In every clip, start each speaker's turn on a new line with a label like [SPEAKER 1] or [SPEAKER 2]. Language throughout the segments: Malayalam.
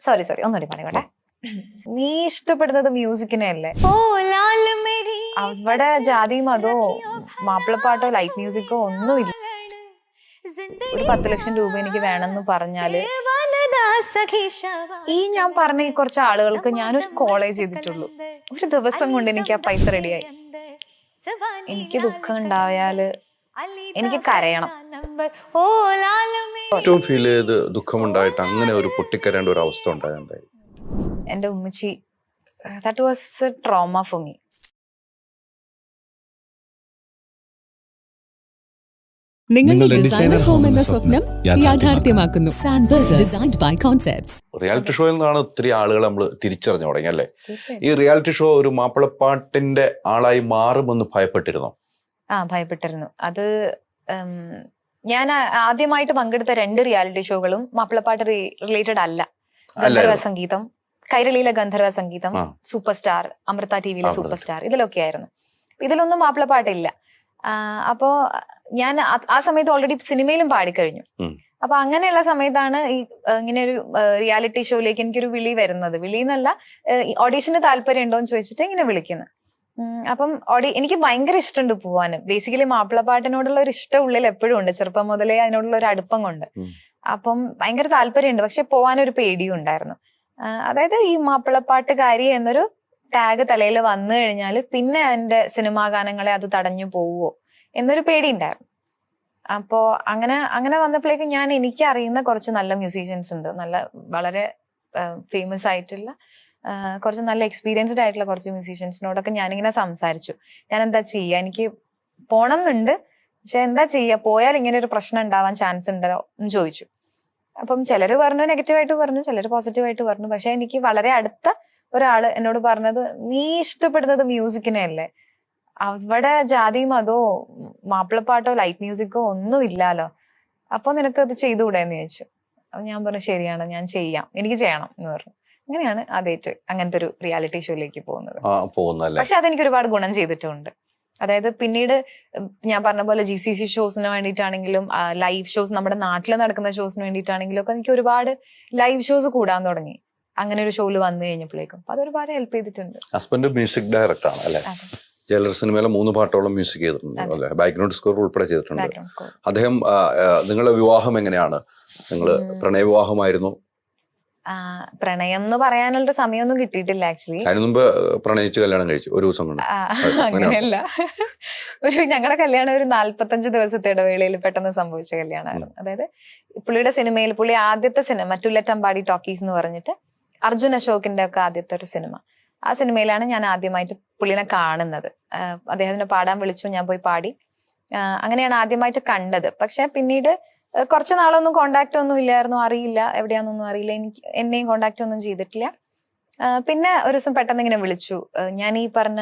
[SPEAKER 1] സോറി ഒന്നുകൂടി പറയട്ടെ. നീ ഇഷ്ടപ്പെടുന്നത് മ്യൂസിക്കിനെ അല്ലേ? അവിടെ ജാതി മതോ മാപ്പിളപ്പാട്ടോ ലൈറ്റ് മ്യൂസിക്കോ ഒന്നുമില്ല. ഒരു 10 ലക്ഷം രൂപ എനിക്ക് വേണമെന്ന് പറഞ്ഞാല് ഈ ഞാൻ പറഞ്ഞ ഈ കുറച്ച് ആളുകൾക്ക് ഞാനൊരു കോളേജ് ചെയ്തിട്ടുള്ളൂ. ഒരു ദിവസം കൊണ്ട് എനിക്ക് ആ പൈസ റെഡിയായി. എനിക്ക് ദുഃഖം ഉണ്ടായാല് എനിക്ക് കരയണം.
[SPEAKER 2] ഏറ്റവും ഫീൽ ചെയ്ത് ദുഃഖമുണ്ടായിട്ട് അങ്ങനെ ഒരു പൊട്ടിക്കരേണ്ട ഒരു അവസ്ഥ ഉണ്ടായി?
[SPEAKER 1] എന്റെ ഉമ്മച്ചി, that was a trauma for me.
[SPEAKER 3] നിങ്ങളുടെ ഡിസൈനർ ഹോം എന്ന സ്വപ്നം യാഥാർത്ഥ്യമാക്കുന്നു. Sand builders, designed by concepts.
[SPEAKER 2] Reality ഷോയിൽ നിന്നാണ് ഒത്തിരി ആളുകൾ നമ്മൾ തിരിച്ചറിഞ്ഞു തുടങ്ങി അല്ലേ? ഈ റിയാലിറ്റി ഷോ ഒരു മാപ്പിളപ്പാട്ടിന്റെ ആളായി മാറുമെന്ന് ഭയപ്പെട്ടിരുന്നോ?
[SPEAKER 1] ഭയപ്പെട്ടിരുന്നു. അത് ഞാൻ ആദ്യമായിട്ട് പങ്കെടുത്ത 2 റിയാലിറ്റി ഷോകളും മാപ്പിളപ്പാട്ട് റിലേറ്റഡ് അല്ല. ഗന്ധർവ സംഗീതം, കൈരളിയിലെ ഗന്ധർവ സംഗീതം, സൂപ്പർ സ്റ്റാർ, അമൃത ടിവിയിലെ സൂപ്പർ സ്റ്റാർ, ഇതിലൊക്കെ ആയിരുന്നു. ഇതിലൊന്നും മാപ്പിളപ്പാട്ടില്ല. അപ്പോ ഞാൻ ആ സമയത്ത് ഓൾറെഡി സിനിമയിലും പാടിക്കഴിഞ്ഞു. അപ്പൊ അങ്ങനെയുള്ള സമയത്താണ് ഈ ഇങ്ങനെ ഒരു റിയാലിറ്റി ഷോയിലേക്ക് എനിക്കൊരു വിളി വരുന്നത്. വിളിന്നല്ല, ഓഡീഷന് താല്പര്യം ഉണ്ടോ എന്ന് ചോദിച്ചിട്ട് ഇങ്ങനെ വിളിക്കുന്നത്. അപ്പം എനിക്ക് ഭയങ്കര ഇഷ്ടമുണ്ട് പോവാന്. ബേസിക്കലി മാപ്പിളപ്പാട്ടിനോടുള്ള ഒരു ഇഷ്ടം ഉള്ളിൽ എപ്പോഴും ഉണ്ട്, ചെറുപ്പം മുതലേ അതിനോടുള്ള ഒരു അടുപ്പം കൊണ്ട്. അപ്പം ഭയങ്കര താല്പര്യമുണ്ട്, പക്ഷെ പോവാനൊരു പേടിയും ഉണ്ടായിരുന്നു. അതായത് ഈ മാപ്പിളപ്പാട്ടുകാരി എന്നൊരു ടാഗ് തലയിൽ വന്നു കഴിഞ്ഞാൽ പിന്നെ എന്റെ സിനിമാ ഗാനങ്ങളെ അത് തടഞ്ഞു പോവോ എന്നൊരു പേടി ഉണ്ടായിരുന്നു. അപ്പോ അങ്ങനെ വന്നപ്പോഴേക്കും എനിക്ക് അറിയുന്ന കുറച്ച് നല്ല മ്യൂസീഷ്യൻസ് ഉണ്ട്, വളരെ ഫേമസ് ആയിട്ടുള്ള കുറച്ച് നല്ല എക്സ്പീരിയൻസ്ഡ് ആയിട്ടുള്ള കുറച്ച് മ്യൂസീഷ്യൻസിനോടൊക്കെ ഞാനിങ്ങനെ സംസാരിച്ചു. ഞാൻ എന്താ ചെയ്യുക, എനിക്ക് പോണം എന്നുണ്ട്, പക്ഷെ എന്താ ചെയ്യുക, പോയാൽ ഇങ്ങനെ ഒരു പ്രശ്നം ഉണ്ടാവാൻ ചാൻസ് ഉണ്ടോ എന്ന് ചോദിച്ചു. അപ്പം ചിലര് പറഞ്ഞു നെഗറ്റീവായിട്ട് പറഞ്ഞു, ചിലര് പോസിറ്റീവായിട്ട് പറഞ്ഞു. പക്ഷെ എനിക്ക് വളരെ അടുത്ത ഒരാള് എന്നോട് പറഞ്ഞത്, നീ ഇഷ്ടപ്പെടുന്നത് മ്യൂസിക്കിനെ അല്ലേ? അവിടെ ജാതി മതോ മാപ്പിളപ്പാട്ടോ ലൈറ്റ് മ്യൂസിക്കോ ഒന്നും ഇല്ലാലോ, അപ്പൊ നിനക്ക് അത് ചെയ്തുകൂടെന്ന് ചോദിച്ചു. അപ്പൊ ഞാൻ പറഞ്ഞു ശരിയാണ്, ഞാൻ ചെയ്യാം, എനിക്ക് ചെയ്യണം എന്ന് പറഞ്ഞു. അങ്ങനെയാണ് ആദ്യമായിട്ട് അങ്ങനത്തെ ഒരു റിയാലിറ്റി ഷോയിലേക്ക് പോകുന്നത്. പക്ഷെ അതെനിക്ക് ഒരുപാട് ഗുണം ചെയ്തിട്ടുണ്ട്. അതായത് പിന്നീട് ഞാൻ പറഞ്ഞ പോലെ GCC ഷോസിന് വേണ്ടിയിട്ടാണെങ്കിലും ലൈവ് ഷോസ്, നമ്മുടെ നാട്ടിൽ നടക്കുന്ന ഷോസിന് വേണ്ടിയിട്ടാണെങ്കിലും ഒക്കെ എനിക്ക് ഒരുപാട് ലൈവ് ഷോസ് കൂടാൻ തുടങ്ങി അങ്ങനെ ഒരു ഷോയിൽ വന്നു കഴിഞ്ഞപ്പോഴേക്കും. അപ്പൊ അത് ഒരുപാട് ഹെൽപ്പ് ചെയ്തിട്ടുണ്ട്.
[SPEAKER 2] ഹസ്ബൻഡ് മ്യൂസിക് ഡയറക്ടർ ആണ് അല്ലെ? ജയിലർ സിനിമയിലെ 3 പാട്ടോളം മ്യൂസിക് ചെയ്തിട്ടുണ്ട് അല്ലെ? ബാക്ക്ഗ്രൗണ്ട് സ്കോർ ഉൾപ്പെടെ ചെയ്തിട്ടുണ്ട് അദ്ദേഹം. നിങ്ങളുടെ വിവാഹം എങ്ങനെയാണ്? നിങ്ങൾ പ്രണയ വിവാഹമായിരുന്നു?
[SPEAKER 1] പ്രണയം എന്ന് പറയാനുള്ള സമയമൊന്നും കിട്ടിയിട്ടില്ല ആക്ച്വലി.
[SPEAKER 2] അതിനു മുമ്പ് പ്രണയിച്ച് കല്യാണം കഴിച്ചു ഒരു ദിവസം കൊണ്ട്?
[SPEAKER 1] അങ്ങനെയല്ല, ഞങ്ങളുടെ കല്യാണം ഒരു 45 ദിവസത്തെ ഇടവേളയിൽ പെട്ടെന്ന് സംഭവിച്ച കല്യാണമായിരുന്നു. അതായത് പുള്ളിയുടെ സിനിമയിൽ, പുള്ളി ആദ്യത്തെ സിനിമ ടുല്ലറ്റമ്പാടി ടോക്കീസ് എന്ന് പറഞ്ഞിട്ട് അർജുൻ അശോകിന്റെ ഒക്കെ ആദ്യത്തെ ഒരു സിനിമ, ആ സിനിമയിലാണ് ഞാൻ ആദ്യമായിട്ട് പുള്ളിനെ കാണുന്നത്. അദ്ദേഹത്തിനെ പാടാൻ വിളിച്ചു, ഞാൻ പോയി പാടി. അങ്ങനെയാണ് ആദ്യമായിട്ട് കണ്ടത്. പക്ഷെ പിന്നീട് കുറച്ചു നാളൊന്നും കോണ്ടാക്ട് ഒന്നും ഇല്ലായിരുന്നു, അറിയില്ല എവിടെയാണെന്നൊന്നും അറിയില്ല, എന്നെയും കോണ്ടാക്ട് ഒന്നും ചെയ്തിട്ടില്ല. പിന്നെ ഒരു ദിവസം പെട്ടെന്ന് ഇങ്ങനെ വിളിച്ചു. ഞാൻ ഈ പറഞ്ഞ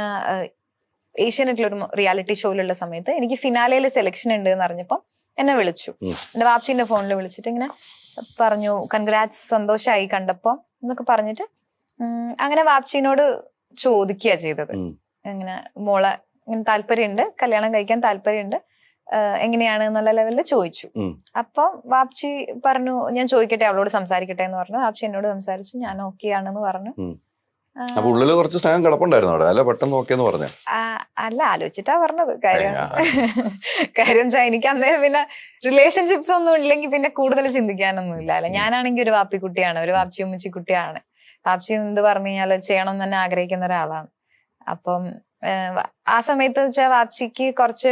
[SPEAKER 1] ഏഷ്യാനെറ്റിലൊരു റിയാലിറ്റി ഷോയിലുള്ള സമയത്ത് എനിക്ക് ഫിനാലയിൽ സെലക്ഷൻ ഉണ്ട് എന്ന് അറിഞ്ഞപ്പം എന്നെ വിളിച്ചു. എന്റെ വാപ്ചിന്റെ ഫോണിൽ വിളിച്ചിട്ട് ഇങ്ങനെ പറഞ്ഞു, കൺഗ്രാറ്റ്സ്, സന്തോഷമായി കണ്ടപ്പോ എന്നൊക്കെ പറഞ്ഞിട്ട്. അങ്ങനെ വാപ്ചിനോട് ചോദിക്കുക ചെയ്തത്, ഇങ്ങനെ മോളെ ഇങ്ങനെ താല്പര്യമുണ്ട്, കല്യാണം കഴിക്കാൻ താല്പര്യമുണ്ട്, എങ്ങനെയാണ് എന്നുള്ള ലെവലിൽ ചോദിച്ചു. അപ്പൊ വാപ്ചി പറഞ്ഞു ഞാൻ ചോദിക്കട്ടെ, അവളോട് സംസാരിക്കട്ടെ എന്ന് പറഞ്ഞു. വാപ്ചി എന്നോട് സംസാരിച്ചു, ഞാൻ ഓക്കെ ആണെന്ന് പറഞ്ഞു.
[SPEAKER 2] ഉള്ളില് കുറച്ച് സ്നേഹം കിടപ്പുണ്ടായിരുന്നു അവിടെ അല്ല? പെട്ടെന്ന് ഓക്കേന്ന് പറഞ്ഞു?
[SPEAKER 1] അല്ല, ആലോചിച്ചിട്ടാ പറഞ്ഞത്. കാര്യം വെച്ചാൽ എനിക്ക് അന്നേരം പിന്നെ റിലേഷൻഷിപ്സ് ഒന്നും ഇല്ലെങ്കിൽ പിന്നെ കൂടുതൽ ചിന്തിക്കാനൊന്നും ഇല്ല അല്ലെ. ഞാനാണെങ്കിൽ ഒരു വാപ്പിക്കുട്ടിയാണ്, ഒരു വാപ്ചി ഉമ്മച്ചി കുട്ടിയാണ്. വാപ്ചി എന്ത് പറഞ്ഞു കഴിഞ്ഞാൽ ചെയ്യണം എന്ന് തന്നെ ആഗ്രഹിക്കുന്ന ഒരാളാണ്. അപ്പം ആ സമയത്ത് വെച്ചാൽ വാപ്ചിക്ക് കുറച്ച്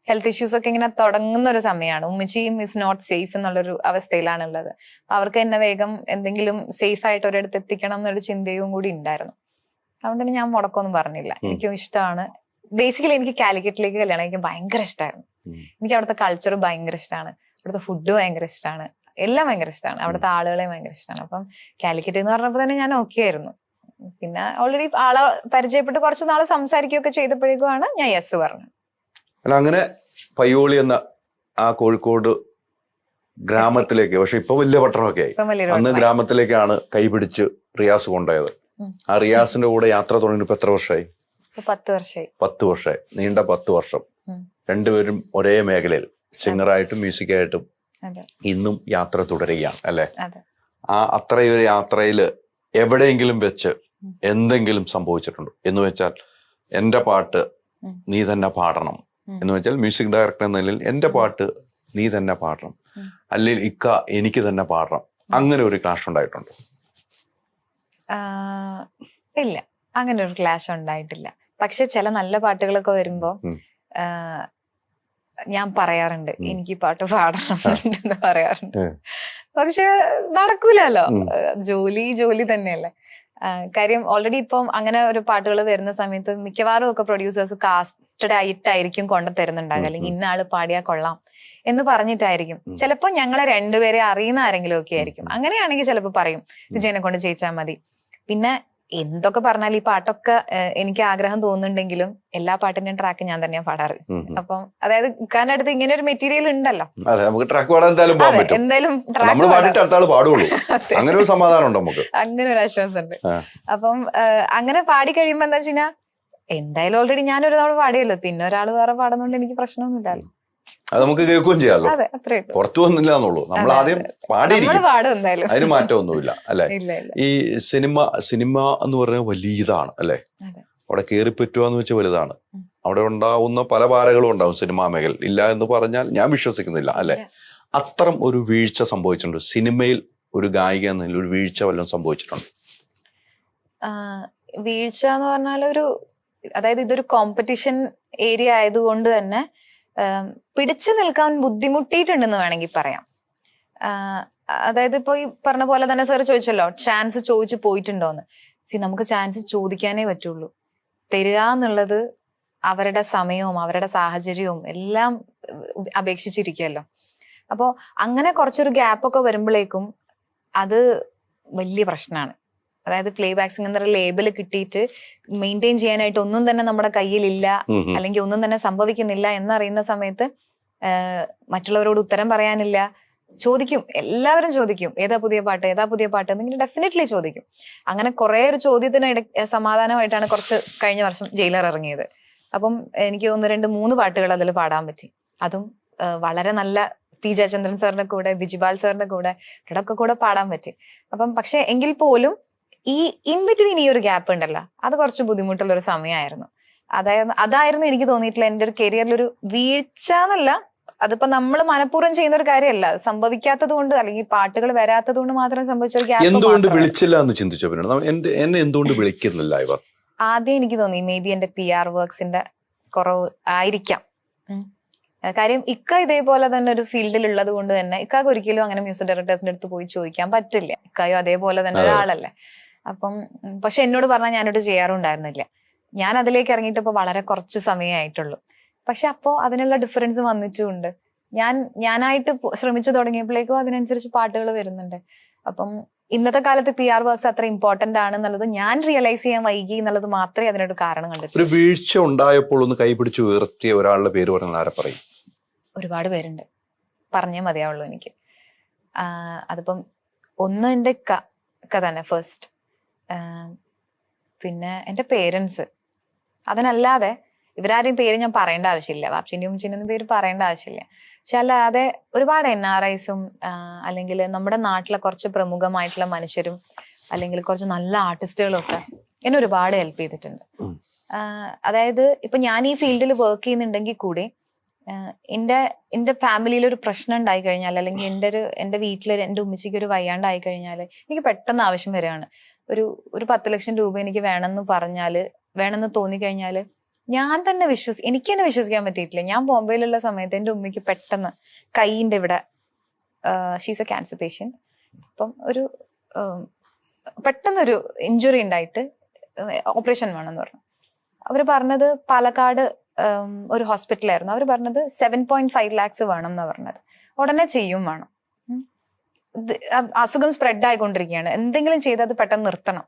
[SPEAKER 1] ഹെൽത്ത് ഇഷ്യൂസ് ഒക്കെ ഇങ്ങനെ തുടങ്ങുന്ന ഒരു സമയമാണ്. ഉമ്മച്ചിയും ഇസ് നോട്ട് സേഫ് എന്നുള്ളൊരു അവസ്ഥയിലാണുള്ളത്. അവർക്ക് എന്നെ വേഗം എന്തെങ്കിലും സേഫ് ആയിട്ട് ഒരിടത്ത് എത്തിക്കണം എന്നൊരു ചിന്തയും കൂടി ഉണ്ടായിരുന്നു. അതുകൊണ്ട് തന്നെ ഞാൻ മുടക്കമൊന്നും പറഞ്ഞില്ല. എനിക്കും ഇഷ്ടമാണ്. ബേസിക്കലി എനിക്ക് കാലിക്കറ്റിലേക്ക് കല്യാണം എനിക്ക് ഭയങ്കര ഇഷ്ടമായിരുന്നു. എനിക്ക് അവിടുത്തെ കൾച്ചർ ഭയങ്കര ഇഷ്ടമാണ്, അവിടുത്തെ ഫുഡ് ഭയങ്കര ഇഷ്ടമാണ്, എല്ലാം ഭയങ്കര ഇഷ്ടമാണ്, അവിടുത്തെ ആളുകളെയും ഭയങ്കര ഇഷ്ടമാണ്. അപ്പം കാലിക്കറ്റ് എന്ന് പറഞ്ഞപ്പോൾ തന്നെ ഞാൻ ഓക്കെ ആയിരുന്നു. പിന്നെ ഓൾറെഡി ആളെ പരിചയപ്പെട്ട് കുറച്ച് നാൾ സംസാരിക്കുകയൊക്കെ ചെയ്തപ്പോഴേക്കുമാണ് ഞാൻ യെസ് പറഞ്ഞത്.
[SPEAKER 2] അങ്ങനെ പയ്യോളി എന്ന ആ കോഴിക്കോട് ഗ്രാമത്തിലേക്ക്, പക്ഷെ ഇപ്പൊ വലിയ പട്ടണമൊക്കെ ആയി, അന്ന് ഗ്രാമത്തിലേക്കാണ് കൈപിടിച്ച് റിയാസ് കൊണ്ടുപോയത്. ആ റിയാസിന്റെ കൂടെ യാത്ര തുടങ്ങിയിട്ട് ഇപ്പൊ എത്ര വർഷമായി?
[SPEAKER 1] 10 വർഷമായി.
[SPEAKER 2] 10 വർഷമായി, നീണ്ട 10 വർഷം. രണ്ടുപേരും ഒരേ മേഖലയിൽ സിംഗറായിട്ടും മ്യൂസിക്കായിട്ടും ഇന്നും യാത്ര തുടരുകയാണ് അല്ലെ? അത്രയൊരു യാത്രയില് എവിടെയെങ്കിലും വെച്ച് എന്തെങ്കിലും സംഭവിച്ചിട്ടുണ്ടോ? എന്ന് വെച്ചാൽ എന്റെ പാട്ട് നീ തന്നെ പാടണം എന്ന് വെച്ചാൽ മ്യൂസിക് ഡയറക്ടർ എന്ന നിലയിൽ എന്റെ പാട്ട് നീ തന്നെ പാടണം, അല്ലെങ്കിൽ ഇക്ക എനിക്ക് തന്നെ പാടണം, അങ്ങനെ ഒരു ക്ലാഷ് ഉണ്ടായിട്ടുണ്ടോ?
[SPEAKER 1] ഇല്ല, അങ്ങനെ ഒരു ക്ലാഷ് ഉണ്ടായിട്ടില്ല. പക്ഷെ ചില നല്ല പാട്ടുകളൊക്കെ വരുമ്പോ ഞാൻ പറയാറുണ്ട് എനിക്ക് ഈ പാട്ട് പാടണം എന്ന് പറയാറുണ്ട്. പക്ഷെ നടക്കൂലല്ലോ, ജോലി തന്നെയല്ലേ. കാര്യം ഓൾറെഡി ഇപ്പം അങ്ങനെ ഒരു പാട്ടുകൾ വരുന്ന സമയത്ത് മിക്കവാറും ഒക്കെ പ്രൊഡ്യൂസേഴ്സ് കാസ്റ്റഡ് ആയിട്ടായിരിക്കും കൊണ്ടു തരുന്നുണ്ടാകുക, അല്ലെങ്കിൽ ഇന്ന ആള് പാടിയാൽ കൊള്ളാം എന്ന് പറഞ്ഞിട്ടായിരിക്കും. ചിലപ്പോ ഞങ്ങളെ രണ്ടുപേരെ അറിയുന്ന ആരെങ്കിലും ഒക്കെ ആയിരിക്കും. അങ്ങനെയാണെങ്കിൽ ചിലപ്പോ പറയും വിജയനെ കൊണ്ട് ചെയ്യിച്ചാൽ മതി. പിന്നെ എന്തൊക്കെ പറഞ്ഞാൽ ഈ പാട്ടൊക്കെ എനിക്ക് ആഗ്രഹം തോന്നുന്നുണ്ടെങ്കിലും എല്ലാ പാട്ടിന്റെയും ട്രാക്ക് ഞാൻ തന്നെയാണ് പാടാറ്. അപ്പം അതായത് ഇക്കാന്റെ അടുത്ത് ഇങ്ങനെ ഒരു മെറ്റീരിയൽ ഉണ്ടല്ലോ,
[SPEAKER 2] നമുക്ക് ട്രാക്ക് പാടാൻ
[SPEAKER 1] എന്തായാലും
[SPEAKER 2] അങ്ങനെ ഒരു സമാധാനം ഉണ്ട് നമുക്ക്,
[SPEAKER 1] അങ്ങനെ ഒരു ആശ്വാസം ഉണ്ട്. അപ്പം അങ്ങനെ പാടി കഴിയുമ്പോ എന്താ വെച്ചാൽ എന്തായാലും ഓൾറെഡി ഞാൻ ഒരു തവണ പാടിയല്ലോ, പിന്നെ ഒരാൾ വേറെ പാടുന്നോണ്ട് എനിക്ക് പ്രശ്നമൊന്നുമില്ലല്ലോ.
[SPEAKER 2] അത് നമുക്ക് കേൾക്കുകയും ചെയ്യാമല്ലോ, പുറത്തു വന്നില്ല എന്നുള്ളൂ. നമ്മൾ ആദ്യം പാടിയിരിക്കും, അതിന് മാറ്റമൊന്നുമില്ല അല്ലെ. ഈ സിനിമ എന്ന് പറഞ്ഞാൽ വലിയ ഇതാണ് അല്ലെ, അവിടെ കയറിപ്പറ്റുക വെച്ചാൽ വലുതാണ്. അവിടെ ഉണ്ടാവുന്ന പല പാരകളും ഉണ്ടാവും സിനിമാ മേഖല, ഇല്ല എന്ന് പറഞ്ഞാൽ ഞാൻ വിശ്വസിക്കുന്നില്ല അല്ലെ. അത്തരം ഒരു വീഴ്ച സംഭവിച്ചിട്ടുണ്ട് സിനിമയിൽ? ഒരു ഗായിക എന്നതിൽ ഒരു വീഴ്ച വല്ലതും സംഭവിച്ചിട്ടുണ്ട്?
[SPEAKER 1] വീഴ്ച എന്ന് പറഞ്ഞാൽ അതായത് ഇതൊരു കോമ്പറ്റീഷൻ ഏരിയ ആയതുകൊണ്ട് തന്നെ പിടിച്ചു നിൽക്കാൻ ബുദ്ധിമുട്ടിയിട്ടുണ്ടെന്ന് വേണമെങ്കിൽ പറയാം. അതായത് ഇപ്പൊ ഈ പറഞ്ഞ പോലെ തന്നെ സാർ ചോദിച്ചല്ലോ, ചാൻസ് ചോദിച്ചു പോയിട്ടുണ്ടോന്ന്. നമുക്ക് ചാൻസ് ചോദിക്കാനേ പറ്റുള്ളൂ. തരിക എന്നുള്ളത് അവരുടെ സമയവും അവരുടെ സാഹചര്യവും എല്ലാം അപേക്ഷിച്ചിരിക്കുകയല്ലോ. അപ്പോൾ അങ്ങനെ കുറച്ചൊരു ഗ്യാപ്പൊക്കെ വരുമ്പോഴേക്കും അത് വലിയ പ്രശ്നമാണ്. അതായത് പ്ലേ ബാക്ക് സിംഗർ എന്ന ലേബിൾ കിട്ടിയിട്ട് മെയിൻറ്റെയിൻ ചെയ്യാനായിട്ട് ഒന്നും തന്നെ നമ്മുടെ കയ്യിലില്ല, അല്ലെങ്കിൽ ഒന്നും തന്നെ സംഭവിക്കുന്നില്ല എന്നറിയുന്ന സമയത്ത് മറ്റുള്ളവരോട് ഉത്തരം പറയാനില്ല. ചോദിക്കും, എല്ലാവരും ചോദിക്കും ഏതാ പുതിയ പാട്ട് എന്നിങ്ങനെ ഡെഫിനറ്റ്ലി ചോദിക്കും. അങ്ങനെ കുറെ ഒരു ചോദ്യത്തിന് സമാധാനമായിട്ടാണ് കുറച്ച് കഴിഞ്ഞ വർഷം ജയിലർ ഇറങ്ങിയത്. അപ്പം എനിക്ക് 1, 2, 3 പാട്ടുകൾ അതിൽ പാടാൻ പറ്റി. അതും വളരെ നല്ല ടി ജയചന്ദ്രൻ സാറിന്റെ കൂടെ, ബിജിപാൽ സാറിന്റെ കൂടെ, ഇവരുടെയൊക്കെ കൂടെ പാടാൻ പറ്റി. അപ്പം പക്ഷെ എങ്കിൽ പോലും ഈ ഇൻ ബിറ്റ്വീൻ ഈ ഒരു ഗ്യാപ്പ് ഉണ്ടല്ലോ, അത് കുറച്ച് ബുദ്ധിമുട്ടുള്ള ഒരു സമയമായിരുന്നു. അതായിരുന്നു എനിക്ക് തോന്നിയിട്ടില്ല എന്റെ ഒരു കരിയറിലൊരു വീഴ്ച എന്നല്ല. അതിപ്പോ നമ്മൾ മനഃപൂർവ്വം ചെയ്യുന്ന ഒരു കാര്യമല്ല, സംഭവിക്കാത്തത് കൊണ്ട് അല്ലെങ്കിൽ പാട്ടുകൾ വരാത്തത് കൊണ്ട് മാത്രം സംഭവിച്ച ഒരു ഗ്യാപ്പ്.
[SPEAKER 2] എന്തുകൊണ്ട് വിളിച്ചില്ല എന്ന് ചിന്തിച്ചോ? എന്നെ എന്തുകൊണ്ട് വിളിക്കുന്നില്ല ഇവർ?
[SPEAKER 1] ആദ്യം എനിക്ക് തോന്നി മേ ബി എന്റെ PR വർക്ക്സിന്റെ കുറവ് ആയിരിക്കാം. കാര്യം ഇക്ക ഇതേപോലെ തന്നെ ഒരു ഫീൽഡിൽ ഉള്ളത് കൊണ്ട് തന്നെ ഇക്കാക്ക് ഒരിക്കലും അങ്ങനെ മ്യൂസിക് ഡയറക്ടേഴ്സിന്റെ അടുത്ത് പോയി ചോദിക്കാൻ പറ്റില്ല. ഇക്കായും അതേപോലെ തന്നെ ഒരാളല്ലേ. അപ്പം പക്ഷെ എന്നോട് പറഞ്ഞാൽ ഞാനോട് ചെയ്യാറുണ്ടായിരുന്നില്ല. ഞാൻ അതിലേക്ക് ഇറങ്ങിയിട്ട് ഇപ്പൊ വളരെ കുറച്ച് സമയമായിട്ടുള്ളൂ. പക്ഷെ അപ്പോ അതിനുള്ള ഡിഫറൻസ് വന്നിട്ടുമുണ്ട്. ഞാനായിട്ട് ശ്രമിച്ചു തുടങ്ങിയപ്പോഴേക്കും അതിനനുസരിച്ച് പാട്ടുകൾ വരുന്നുണ്ട്. അപ്പം ഇന്നത്തെ കാലത്ത് PR വർക്ക്സ് അത്ര ഇമ്പോർട്ടന്റ് ആണെന്നുള്ളത് ഞാൻ റിയലൈസ് ചെയ്യാൻ വൈകി എന്നുള്ളത് മാത്രമേ അതിനൊരു കാരണം കണ്ടിട്ടുള്ളൂ.
[SPEAKER 2] ഒരു വീഴ്ച ഉണ്ടായപ്പോൾ ഒന്ന് കൈപിടിച്ച് ഉയർത്തിയ ഒരാളുടെ പേര് പറഞ്ഞാൽ ആരെ പറയും?
[SPEAKER 1] ഒരുപാട് പേരുണ്ട്, പറഞ്ഞേ മതിയാവുള്ളൂ എനിക്ക്. അതിപ്പം ഒന്ന് എൻ്റെ ഇക്ക തന്നെ ഫസ്റ്റ്, പിന്നെ എൻ്റെ പേരൻസ്. അതിനല്ലാതെ ഇവരാരെയും പേര് ഞാൻ പറയേണ്ട ആവശ്യമില്ല, വാപ്ചിൻ്റെയും ഉമ്മച്ചിൻ്റെയും പേര് പറയേണ്ട ആവശ്യമില്ല. പക്ഷെ അല്ലാതെ ഒരുപാട് NRIസും അല്ലെങ്കിൽ നമ്മുടെ നാട്ടിലെ കുറച്ച് പ്രമുഖമായിട്ടുള്ള മനുഷ്യരും അല്ലെങ്കിൽ കുറച്ച് നല്ല ആർട്ടിസ്റ്റുകളും ഒക്കെ എന്നെ ഒരുപാട് ഹെൽപ്പ് ചെയ്തിട്ടുണ്ട്. അതായത് ഇപ്പൊ ഞാൻ ഈ ഫീൽഡിൽ വർക്ക് ചെയ്യുന്നുണ്ടെങ്കിൽ കൂടി എൻ്റെ ഫാമിലിയിൽ ഒരു പ്രശ്നം ഉണ്ടായി കഴിഞ്ഞാൽ, അല്ലെങ്കിൽ എൻ്റെ വീട്ടിൽ എൻ്റെ ഉമ്മച്ചിക്ക് ഒരു വയ്യാണ്ടായി കഴിഞ്ഞാൽ എനിക്ക് പെട്ടെന്ന് ആവശ്യം വരികയാണ്. ഒരു 10 ലക്ഷം രൂപ എനിക്ക് വേണമെന്ന് തോന്നിക്കഴിഞ്ഞാൽ ഞാൻ തന്നെ എനിക്ക് തന്നെ വിശ്വസിക്കാൻ പറ്റിയിട്ടില്ല. ഞാൻ ബോംബെയിലുള്ള സമയത്ത് എൻ്റെ ഉമ്മയ്ക്ക് പെട്ടെന്ന് കൈയിൻ്റെ ഇവിടെ, ഷീസ് എ ക്യാൻസർ പേഷ്യന്റ്, അപ്പം പെട്ടെന്നൊരു ഇഞ്ചുറി ഉണ്ടായിട്ട് ഓപ്പറേഷൻ വേണമെന്ന് പറഞ്ഞു. അവർ പറഞ്ഞത് പാലക്കാട് ഒരു ഹോസ്പിറ്റലായിരുന്നു. അവർ പറഞ്ഞത് 7.5 lakhs വേണം എന്നാ പറഞ്ഞത്. ഉടനെ ചെയ്യും വേണം. അസുഖം സ്പ്രെഡ് ആയിക്കൊണ്ടിരിക്കുകയാണ്, എന്തെങ്കിലും ചെയ്ത് അത് പെട്ടെന്ന് നിർത്തണം.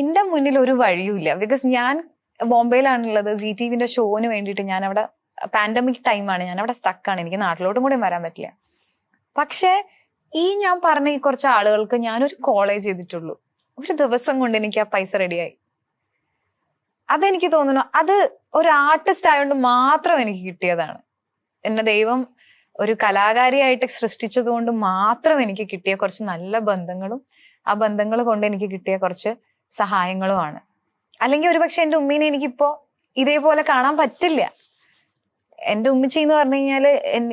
[SPEAKER 1] എന്റെ മുന്നിൽ ഒരു വഴിയുമില്ല. ബിക്കോസ് ഞാൻ ബോംബെയിലാണുള്ളത്. ZTVന്റെ ഷോന് വേണ്ടിയിട്ട് ഞാൻ അവിടെ, പാൻഡമിക് ടൈമാണ്, ഞാൻ അവിടെ സ്റ്റക്കാണ്. എനിക്ക് നാട്ടിലോട്ടും കൂടി വരാൻ പറ്റില്ല. പക്ഷെ ഞാൻ പറഞ്ഞ ഈ കുറച്ച് ആളുകൾക്ക് ഞാനൊരു കോളേജ് ചെയ്തിട്ടുള്ളൂ. ഒരു ദിവസം കൊണ്ട് എനിക്ക് ആ പൈസ റെഡിയായി. അതെനിക്ക് തോന്നുന്നു അത് ഒരു ആർട്ടിസ്റ്റ് ആയതുകൊണ്ട് മാത്രം എനിക്ക് കിട്ടിയതാണ്. എന്നെ ദൈവം ഒരു കലാകാരിയായിട്ട് സൃഷ്ടിച്ചത് കൊണ്ട് മാത്രം എനിക്ക് കിട്ടിയ കുറച്ച് നല്ല ബന്ധങ്ങളും ആ ബന്ധങ്ങൾ കൊണ്ട് എനിക്ക് കിട്ടിയ കുറച്ച് സഹായങ്ങളുമാണ്. അല്ലെങ്കിൽ ഒരുപക്ഷെ എൻ്റെ ഉമ്മീനെ എനിക്കിപ്പോ ഇതേപോലെ കാണാൻ പറ്റില്ല. എൻ്റെ ഉമ്മച്ചി എന്ന് പറഞ്ഞു കഴിഞ്ഞാല്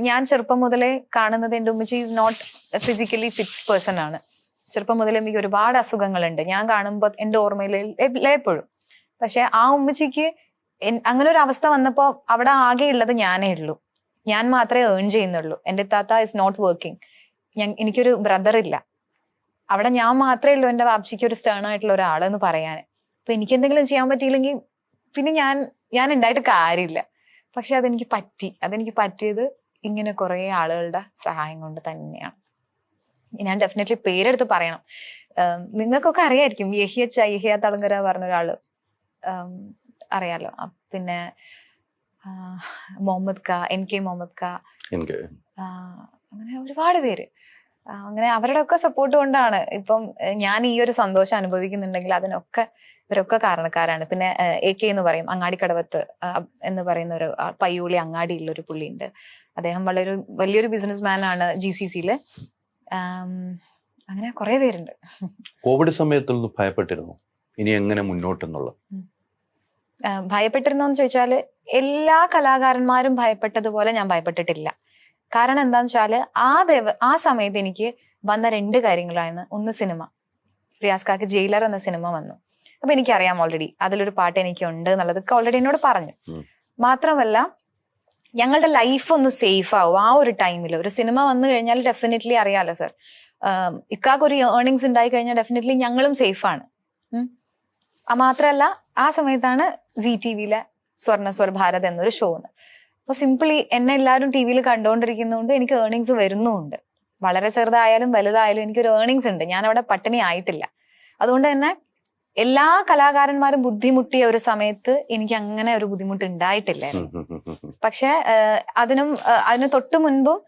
[SPEAKER 1] ഞാൻ ചെറുപ്പം മുതലേ കാണുന്നത് എൻ്റെ ഉമ്മച്ചി is not physically fit person ആണ്. ചെറുപ്പം മുതലേ എനിക്ക് ഒരുപാട് അസുഖങ്ങളുണ്ട് ഞാൻ കാണുമ്പോൾ എൻ്റെ ഓർമ്മയിൽ എപ്പോഴും. പക്ഷെ ആ ഉമ്മച്ചിക്ക് അങ്ങനെ ഒരു അവസ്ഥ വന്നപ്പോൾ അവിടെ ആകെ ഉള്ളത് ഞാനേ ഉള്ളൂ. ഞാൻ മാത്രമേ ഏൺ ചെയ്യുന്നുള്ളൂ. എൻ്റെ താത്ത ഇസ് നോട്ട് വർക്കിംഗ്. എനിക്കൊരു ബ്രദർ ഇല്ല. അവിടെ ഞാൻ മാത്രമേ ഉള്ളൂ എൻ്റെ വാപ്ചിക്ക് ഒരു സ്റ്റേൺ ആയിട്ടുള്ള ഒരാളെന്ന് പറയാൻ. അപ്പൊ എനിക്ക് എന്തെങ്കിലും ചെയ്യാൻ പറ്റിയില്ലെങ്കിൽ പിന്നെ ഞാൻ ഉണ്ടായിട്ട് കാര്യമില്ല. പക്ഷെ അതെനിക്ക് പറ്റിയത് ഇങ്ങനെ കുറെ ആളുകളുടെ സഹായം കൊണ്ട് തന്നെയാണ്. ഞാൻ ഡെഫിനറ്റ്ലി പേരെടുത്ത് പറയണം. നിങ്ങൾക്കൊക്കെ അറിയായിരിക്കും, യഹിയ തളങ്കര പറഞ്ഞൊരാള് അറിയാലോ. പിന്നെ മുഹമ്മദ് ക, NK മുഹമ്മദ് ക, അങ്ങനെ ഒരുപാട് പേര്. അങ്ങനെ അവരുടെ ഒക്കെ സപ്പോർട്ട് കൊണ്ടാണ് ഇപ്പം ഞാൻ ഈ ഒരു സന്തോഷം അനുഭവിക്കുന്നുണ്ടെങ്കിൽ അതിനൊക്കെ ഇവരൊക്കെ കാരണക്കാരാണ്. പിന്നെ AK എന്ന് പറയും, അങ്ങാടിക്കടവത്ത് എന്ന് പറയുന്ന ഒരു പയ്യോളി അങ്ങാടിയുള്ള ഒരു പുള്ളിയുണ്ട്. അദ്ദേഹം വലിയൊരു ബിസിനസ് മാൻ ആണ് GCC-ല്. അങ്ങനെ കുറെ പേരുണ്ട്.
[SPEAKER 2] കോവിഡ് സമയത്തൊന്നും ഭയപ്പെട്ടിരുന്നു ഇനി എങ്ങനെ മുന്നോട്ടെന്നുള്ള?
[SPEAKER 1] ഭയപ്പെട്ടിരുന്നോന്ന് ചോദിച്ചാല് എല്ലാ കലാകാരന്മാരും ഭയപ്പെട്ടതുപോലെ ഞാൻ ഭയപ്പെട്ടിട്ടില്ല. കാരണം എന്താന്ന് വെച്ചാല് ആ സമയത്ത് എനിക്ക് വന്ന 2 കാര്യങ്ങളാണ്. ഒന്ന് സിനിമ, റിയാസ് കാക്ക് ജയിലർ എന്ന സിനിമ വന്നു. അപ്പൊ എനിക്കറിയാം ഓൾറെഡി അതിലൊരു പാട്ട് എനിക്കുണ്ട് എന്നുള്ളതൊക്കെ ഓൾറെഡി എന്നോട് പറഞ്ഞു. മാത്രമല്ല ഞങ്ങളുടെ ലൈഫ് ഒന്ന് സേഫ് ആവും ആ ഒരു ടൈമിൽ. ഒരു സിനിമ വന്നു കഴിഞ്ഞാൽ ഡെഫിനറ്റ്ലി അറിയാലോ സർ, ഇക്കാക്ക് ഒരു ഏർണിങ്സ് ഉണ്ടായി കഴിഞ്ഞാൽ ഡെഫിനറ്റ്ലി ഞങ്ങളും സേഫാണ്. മാത്രമല്ല ആ സമയത്താണ് ZTV-ലെ സ്വർണ്ണസ്വർ ഭാരത് എന്നൊരു ഷോ. അപ്പൊ സിംപിളി എന്നെ എല്ലാവരും TV-ൽ കണ്ടുകൊണ്ടിരിക്കുന്നതുകൊണ്ട് എനിക്ക് ഏർണിങ്സ് വരുന്നുമുണ്ട്. വളരെ ചെറുതായാലും വലുതായാലും എനിക്കൊരു ഏർണിങ്സ് ഉണ്ട്. ഞാൻ അവിടെ പട്ടിണി ആയിട്ടില്ല. അതുകൊണ്ട് തന്നെ എല്ലാ കലാകാരന്മാരും ബുദ്ധിമുട്ടിയ ഒരു സമയത്ത് എനിക്ക് അങ്ങനെ ഒരു ബുദ്ധിമുട്ട് ഉണ്ടായിട്ടില്ലായിരുന്നു. പക്ഷെ അതിന് തൊട്ട് മുൻപും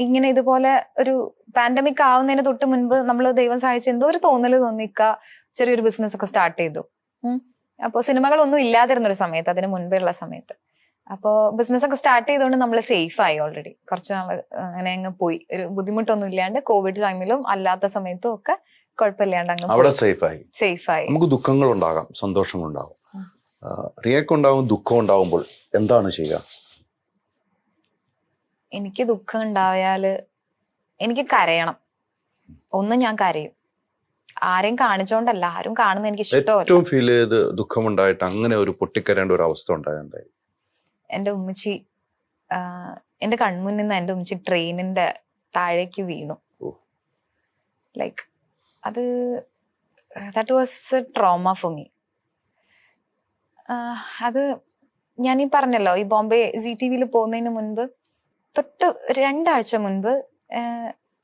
[SPEAKER 1] ഇങ്ങനെ ഇതുപോലെ ഒരു പാൻഡമിക് ആവുന്നതിന് തൊട്ട് മുൻപ് നമ്മൾ ദൈവം സഹായിച്ച് എന്തോ ഒരു തോന്നല് തോന്നിക്ക ചെറിയൊരു ബിസിനസ് ഒക്കെ സ്റ്റാർട്ട് ചെയ്തു. അപ്പോൾ സിനിമകളൊന്നും ഇല്ലാതിരുന്നൊരു സമയത്ത്, അതിന് മുൻപേ ഉള്ള സമയത്ത്. അപ്പോൾ ബിസിനസ് ഒക്കെ സ്റ്റാർട്ട് ചെയ്തുകൊണ്ട് നമ്മൾ സേഫ് ആയി. ഓൾറെഡി കുറച്ച് നാൾ അങ്ങനെ അങ്ങ് പോയി, ഒരു ബുദ്ധിമുട്ടൊന്നും ഇല്ലാണ്ട്. കോവിഡ് ടൈമിലും അല്ലാത്ത സമയത്തും ഒക്കെ കുഴപ്പമില്ലാണ്ട് അങ്ങ് സേഫ് ആയി.
[SPEAKER 2] നമുക്ക് ദുഃഖങ്ങൾ ഉണ്ടാകാം, സന്തോഷങ്ങളുണ്ടാകും. റിയക്കുണ്ടാവും ദുഃഖം ഉണ്ടാവുമ്പോൾ എന്താണ് ചെയ്യുക?
[SPEAKER 1] എനിക്ക് ദുഃഖം ഉണ്ടായാല് എനിക്ക് കരയണം. ഞാൻ കരയും. ആരെയും കാണിച്ചോണ്ടല്ല, ആരും കാണുന്ന എനിക്ക് ഇഷ്ടമല്ല.
[SPEAKER 2] ഏറ്റവും ഫീൽ ചെയ്ത് ദുഃഖമുണ്ടായിട്ട് അങ്ങനെ ഒരു പൊട്ടിക്കരേണ്ട ഒരു അവസ്ഥ ഉണ്ടായി?
[SPEAKER 1] എന്റെ ഉമ്മച്ചി എന്റെ കൺമുന്നിൽ നിന്ന് എന്റെ ഉമ്മച്ചി ട്രെയിനിന്റെ താഴേക്ക് വീണു. Like that was a trauma for me. അത് ഞാനീ പറഞ്ഞല്ലോ, ഈ ബോംബെ ZTV-ൽ പോകുന്നതിന് മുൻപ് തൊട്ട് 2 ആഴ്ച മുൻപ്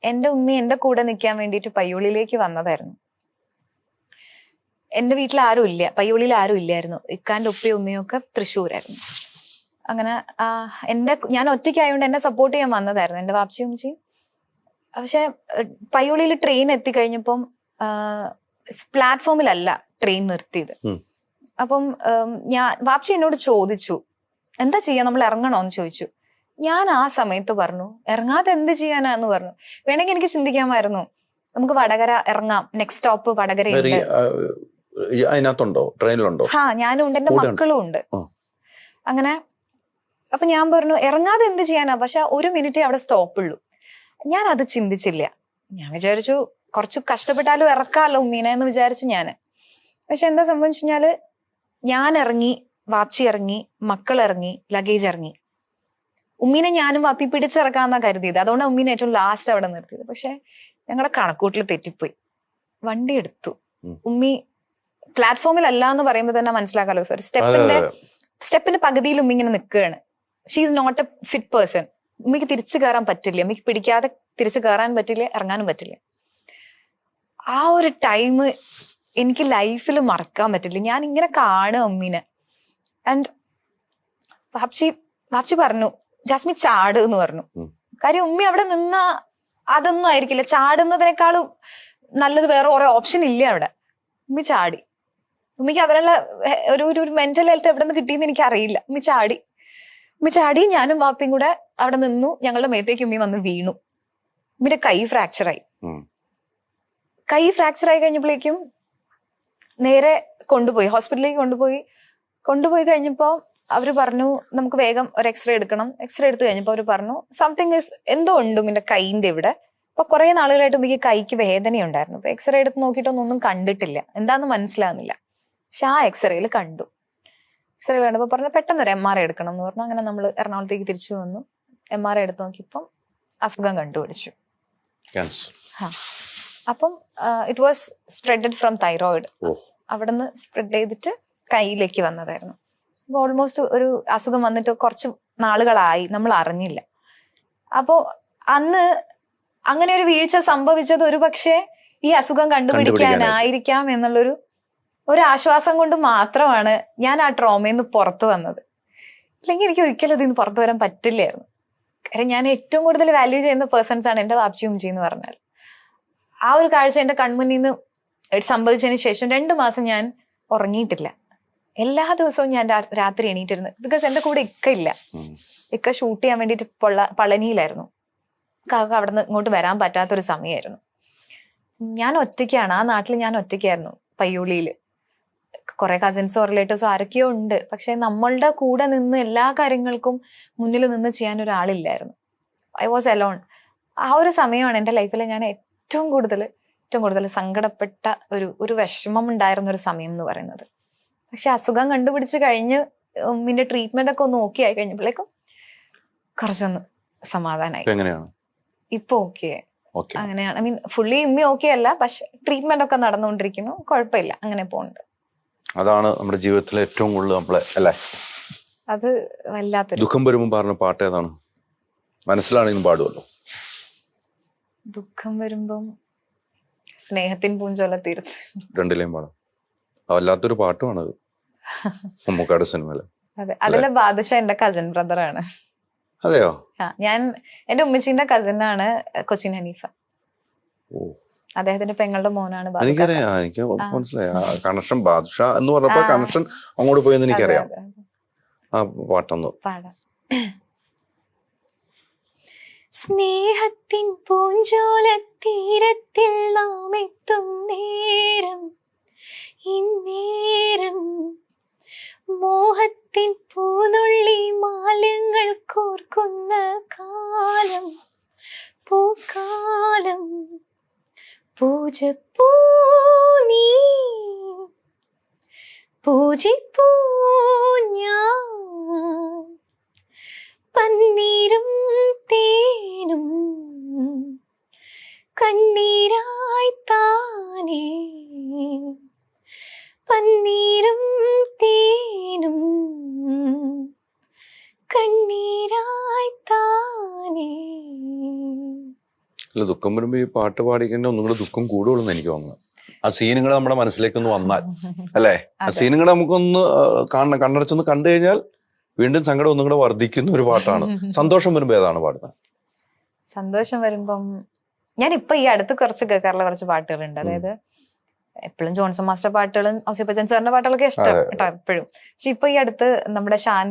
[SPEAKER 1] എന്റെ ഉമ്മ എന്റെ കൂടെ നിൽക്കാൻ വേണ്ടിയിട്ട് പയ്യോളിയിലേക്ക് വന്നതായിരുന്നു. എന്റെ വീട്ടിൽ ആരും ഇല്ല, പയ്യോളിയിൽ ആരും ഇല്ലായിരുന്നു. ഇക്കാന്റെ ഉപ്പയും ഉമ്മയും ഒക്കെ തൃശ്ശൂരായിരുന്നു. അങ്ങനെ ഞാൻ ഒറ്റയ്ക്കായതുകൊണ്ട് എന്നെ സപ്പോർട്ട് ചെയ്യാൻ വന്നതായിരുന്നു എന്റെ വാപ്ചിയും ഉമ്മച്ചിയും. പക്ഷെ പയ്യോളിയിൽ ട്രെയിൻ എത്തിക്കഴിഞ്ഞപ്പം പ്ലാറ്റ്ഫോമിലല്ല ട്രെയിൻ നിർത്തിയത്. അപ്പം വാപ്ചി എന്നോട് ചോദിച്ചു എന്താ ചെയ്യാ, നമ്മൾ ഇറങ്ങണോന്ന് ചോദിച്ചു. ഞാൻ ആ സമയത്ത് പറഞ്ഞു ഇറങ്ങാതെ എന്ത് ചെയ്യാനാന്ന് പറഞ്ഞു. വേണമെങ്കിൽ എനിക്ക് ചിന്തിക്കാമായിരുന്നു നമുക്ക് വടകര ഇറങ്ങാം, നെക്സ്റ്റ് സ്റ്റോപ്പ് വടകരയുണ്ട്.
[SPEAKER 2] അതിനകത്തുണ്ടോ, ട്രെയിനിലുണ്ടോ?
[SPEAKER 1] ഞാനും ഉണ്ട്, എന്റെ മക്കളും ഉണ്ട്. അങ്ങനെ അപ്പൊ ഞാൻ പറഞ്ഞു ഇറങ്ങാതെ എന്ത് ചെയ്യാനാ, പക്ഷെ 1 മിനിറ്റേ അവിടെ സ്റ്റോപ്പുള്ളൂ. ഞാൻ അത് ചിന്തിച്ചില്ല. ഞാൻ വിചാരിച്ചു കുറച്ച് കഷ്ടപ്പെട്ടാലും ഇറക്കാമല്ലോ ഉമ്മീനെ എന്ന് വിചാരിച്ചു ഞാൻ. പക്ഷെ എന്താ സംഭവിച്ചു കഴിഞ്ഞാല് ഞാൻ ഇറങ്ങി, വാപ്ചി ഇറങ്ങി, മക്കൾ ഇറങ്ങി, ലഗേജ് ഇറങ്ങി. ഉമ്മീനെ ഞാനും വാപ്പി പിടിച്ചിറക്കാന്നാ കരുതിയത്. അതുകൊണ്ട് ഉമ്മീനെ ഏറ്റവും ലാസ്റ്റ് അവിടെ നിർത്തിയത്. പക്ഷെ ഞങ്ങളുടെ കണക്കൂട്ടിൽ തെറ്റിപ്പോയി. വണ്ടി എടുത്തു. ഉമ്മി പ്ലാറ്റ്ഫോമിൽ അല്ല എന്ന് പറയുമ്പോൾ തന്നെ മനസ്സിലാക്കാലോ സർ, സ്റ്റെപ്പിന്റെ പകുതിയിൽ ഉമ്മി ഇങ്ങനെ നിൽക്കുകയാണ്. She is not a fit person. ഉമ്മിക്ക് തിരിച്ചു കയറാൻ പറ്റില്ല, ഉമ്മിക്ക് പിടിക്കാതെ തിരിച്ചു കയറാൻ പറ്റില്ല, ഇറങ്ങാനും പറ്റില്ല. ആ ഒരു ടൈം എനിക്ക് ലൈഫിൽ മറക്കാൻ പറ്റില്ല. ഞാൻ ഇങ്ങനെ കാണുക ഉമ്മീനെ. ആൻഡ് വാപ്ചി പറഞ്ഞു ജാസ്മി ചാട് എന്ന് പറഞ്ഞു. കാര്യം ഉമ്മി അവിടെ നിന്ന അതൊന്നും ആയിരിക്കില്ല, ചാടുന്നതിനേക്കാളും നല്ലത് വേറെ കുറെ ഓപ്ഷൻ ഇല്ല അവിടെ. ഉമ്മി ചാടി. ഉമ്മിക്ക് അതിനുള്ള ഒരു മെന്റൽ ഹെൽത്ത് എവിടെ നിന്ന് കിട്ടിയെന്ന് എനിക്ക് അറിയില്ല. ഉമ്മി ചാടി. ഉമ്മ ചാടി, ഞാനും വാപ്പയും കൂടെ അവിടെ നിന്നു. ഞങ്ങളുടെ മേത്തേക്ക് ഉമ്മി വന്ന് വീണു. ഉമ്മിന്റെ കൈ ഫ്രാക്ചറായി. കൈ ഫ്രാക്ചറായി കഴിഞ്ഞപ്പോഴേക്കും നേരെ കൊണ്ടുപോയി, ഹോസ്പിറ്റലിലേക്ക് കൊണ്ടുപോയി കഴിഞ്ഞപ്പോ അവര് പറഞ്ഞു നമുക്ക് വേഗം ഒരു എക്സ്റേ എടുക്കണം. എക്സ്റേ എടുത്തു കഴിഞ്ഞപ്പോ അവര് പറഞ്ഞു സംതിങ് എന്തോ ഉണ്ട് ഉമ്മിന്റെ കൈന്റെ ഇവിടെ. അപ്പൊ കുറെ നാളുകളായിട്ട് ഉമ്മിക്ക് കൈക്ക് വേദനയുണ്ടായിരുന്നു. അപ്പൊ എക്സ്റേ എടുത്ത് നോക്കിയിട്ടൊന്നും കണ്ടിട്ടില്ല, എന്താന്ന് മനസ്സിലാവുന്നില്ല. പക്ഷെ ആ എക്സ്റേയിൽ കണ്ടു. എക്സ്റേ കണ്ടപ്പോ പറഞ്ഞു പെട്ടെന്ന് ഒരു MRI എടുക്കണം എന്ന് പറഞ്ഞു. അങ്ങനെ നമ്മൾ എറണാകുളത്തേക്ക് തിരിച്ചു വന്നു. MRI എടുത്ത് നോക്കിയപ്പം അസുഖം കണ്ടുപിടിച്ചു. അപ്പം it was spreaded from thyroid. അവിടുന്ന് സ്പ്രെഡ് ചെയ്തിട്ട് കയ്യിലേക്ക് വന്നതായിരുന്നു. അപ്പൊ ഓൾമോസ്റ്റ് ഒരു അസുഖം വന്നിട്ട് കുറച്ച് നാളുകളായി, നമ്മൾ അറിഞ്ഞില്ല. അപ്പോ അന്ന് അങ്ങനെ ഒരു വീഴ്ച സംഭവിച്ചത് ഒരു പക്ഷേ ഈ അസുഖം കണ്ടുപിടിക്കാനായിരിക്കാം എന്നുള്ളൊരു ആശ്വാസം കൊണ്ട് മാത്രമാണ് ഞാൻ ആ ട്രോമയിൽ നിന്ന് പുറത്തു വന്നത്. അല്ലെങ്കിൽ എനിക്ക് ഒരിക്കലും ഇതിൽ നിന്ന് പുറത്തു വരാൻ പറ്റില്ലായിരുന്നു. കാര്യം ഞാൻ ഏറ്റവും കൂടുതൽ വാല്യൂ ചെയ്യുന്ന പേഴ്സൺസ് ആണ് എന്റെ വാപ്ചി ഉമ്മച്ചി എന്ന് പറഞ്ഞാൽ. ആ ഒരു കാഴ്ച എന്റെ കൺമുന്നിൽ നിന്ന് സംഭവിച്ചതിന് ശേഷം 2 മാസം ഞാൻ ഉറങ്ങിയിട്ടില്ല. എല്ലാ ദിവസവും ഞാൻ രാത്രി എണീറ്റിരുന്നു. ബിക്കോസ് എന്റെ കൂടെ ഇല്ല. ഇക്ക ഷൂട്ട് ചെയ്യാൻ വേണ്ടിയിട്ട് പളനിയിലായിരുന്നു. കാക്ക അവിടെ നിന്ന് ഇങ്ങോട്ട് വരാൻ പറ്റാത്തൊരു സമയമായിരുന്നു. ഞാൻ ഒറ്റയ്ക്കാണ്, ആ നാട്ടിൽ ഞാൻ ഒറ്റയ്ക്കായിരുന്നു. പയ്യോളിയിൽ കുറെ കസിൻസോ റിലേറ്റീവ്സോ ആരൊക്കെയോ ഉണ്ട്. പക്ഷെ നമ്മളുടെ കൂടെ നിന്ന് എല്ലാ കാര്യങ്ങൾക്കും മുന്നിൽ നിന്ന് ചെയ്യാൻ ഒരാളില്ലായിരുന്നു. I was alone. ആ ഒരു സമയമാണ് എൻ്റെ ലൈഫിൽ ഞാൻ ഏറ്റവും കൂടുതൽ സങ്കടപ്പെട്ട ഒരു വിഷമം ഉണ്ടായിരുന്ന ഒരു സമയം എന്ന് പറയുന്നത്. പക്ഷെ അസുഖം കണ്ടുപിടിച്ച് കഴിഞ്ഞ് ഉമ്മിന്റെ ട്രീറ്റ്മെന്റ് ഒക്കെ ഒന്ന് ഓക്കെ ആയി കഴിഞ്ഞപ്പോഴേക്കും കുറച്ചൊന്ന് സമാധാനമായി. ഇപ്പൊ ഓക്കെ അങ്ങനെയാണ്. ഐ മീൻ ഫുള്ളി ഉമ്മി ഓക്കെ അല്ല, പക്ഷെ ട്രീറ്റ്മെന്റ് ഒക്കെ നടന്നുകൊണ്ടിരിക്കുന്നു, കുഴപ്പമില്ല, അങ്ങനെ പോകുന്നുണ്ട്.
[SPEAKER 2] അതാണ് നമ്മുടെ ജീവിതത്തിലെ ഏറ്റവും കൂടുതൽ നമ്മളെ അല്ലേ.
[SPEAKER 1] അത് വല്ലാത്തൊരു
[SPEAKER 2] ദുഃഖം വരുമ്പോൾ പറഞ്ഞ പാട്ട് ഏതാണ്? മനസ്സിലാണെങ്കിലും പാടുമല്ലോ.
[SPEAKER 1] ദുഃഖം വരുമ്പം സ്നേഹത്തിൻ പൂഞ്ചോല തീർത്ത്
[SPEAKER 3] രണ്ടിലേയും പാടാം. വല്ലാത്തൊരു പാട്ടുമാണത് മമ്മൂക്കാട് സിനിമയില്.
[SPEAKER 1] അതെ, അതിലെ ബാദുഷാ എന്റെ കസിൻ ബ്രദറാണ്.
[SPEAKER 2] അതെയോ?
[SPEAKER 1] ഞാൻ എന്റെ ഉമ്മച്ചിന്റെ കസിനാണ് കൊച്ചിൻ ഹനീഫ. അദ്ദേഹത്തിന്റെ പെങ്ങളുടെ മോനാണ്.
[SPEAKER 2] എനിക്കറിയാം, എനിക്ക് മനസ്സിലായി കണക്ഷൻ. ബാദുഷാ എന്ന് പറഞ്ഞപ്പോ കണക്ഷൻ അങ്ങോട്ട് പോയെന്ന് എനിക്കറിയാം. ആ പാട്ടൊന്ന്
[SPEAKER 1] പാടാം. സ്നേഹത്തിൻ പൂഞ്ചോല തീരത്തിൽ നാം എത്തും നേരം, ഇന്നേരം മോഹത്തിൻ പൂനുള്ളി മാലങ്ങൾ കോർക്കുന്ന കാലം, പൂക്കാലം. പൂജപ്പൂ നീ, പൂജിപ്പൂ ഞാൻ, പന്നീരും തേനും കണ്ണീരായി താനേ, പന്നീരും തേനും കണ്ണീരായി താനേ.
[SPEAKER 2] അല്ല, ദുഃഖം വരുമ്പോ ഈ പാട്ട് പാടിക്കേണ്ട ഒന്നും കൂടെ ദുഃഖം കൂടുള്ളൂ എന്ന് എനിക്ക് തോന്നുന്നു. ആ സീനുകൾ നമ്മുടെ മനസ്സിലേക്കൊന്ന് വന്നാൽ അല്ലേ, ആ സീനുകൾ നമുക്കൊന്ന് കാണണം, കണ്ണടച്ചൊന്ന് കണ്ടു കഴിഞ്ഞാൽ വീണ്ടും സങ്കടം ഒന്നും കൂടെ വർദ്ധിക്കുന്ന ഒരു പാട്ടാണ്. സന്തോഷം വരുമ്പോ ഏതാണ് പാടുന്നത്?
[SPEAKER 1] സന്തോഷം വരുമ്പം ഞാൻ ഇപ്പൊ ഈ അടുത്ത് കുറച്ച് കേൾക്കാറുള്ള കുറച്ച് പാട്ടുകളുണ്ട്. അതായത് എപ്പോഴും ജോൺസൺ മാസ്റ്റർ പാട്ടുകളും ഔസിഫജൻ സാറിന്റെ പാട്ടുകളൊക്കെ ഇഷ്ടം കേട്ടോ എപ്പോഴും. പക്ഷെ ഇപ്പൊ ഈ അടുത്ത് നമ്മുടെ ഷാൻ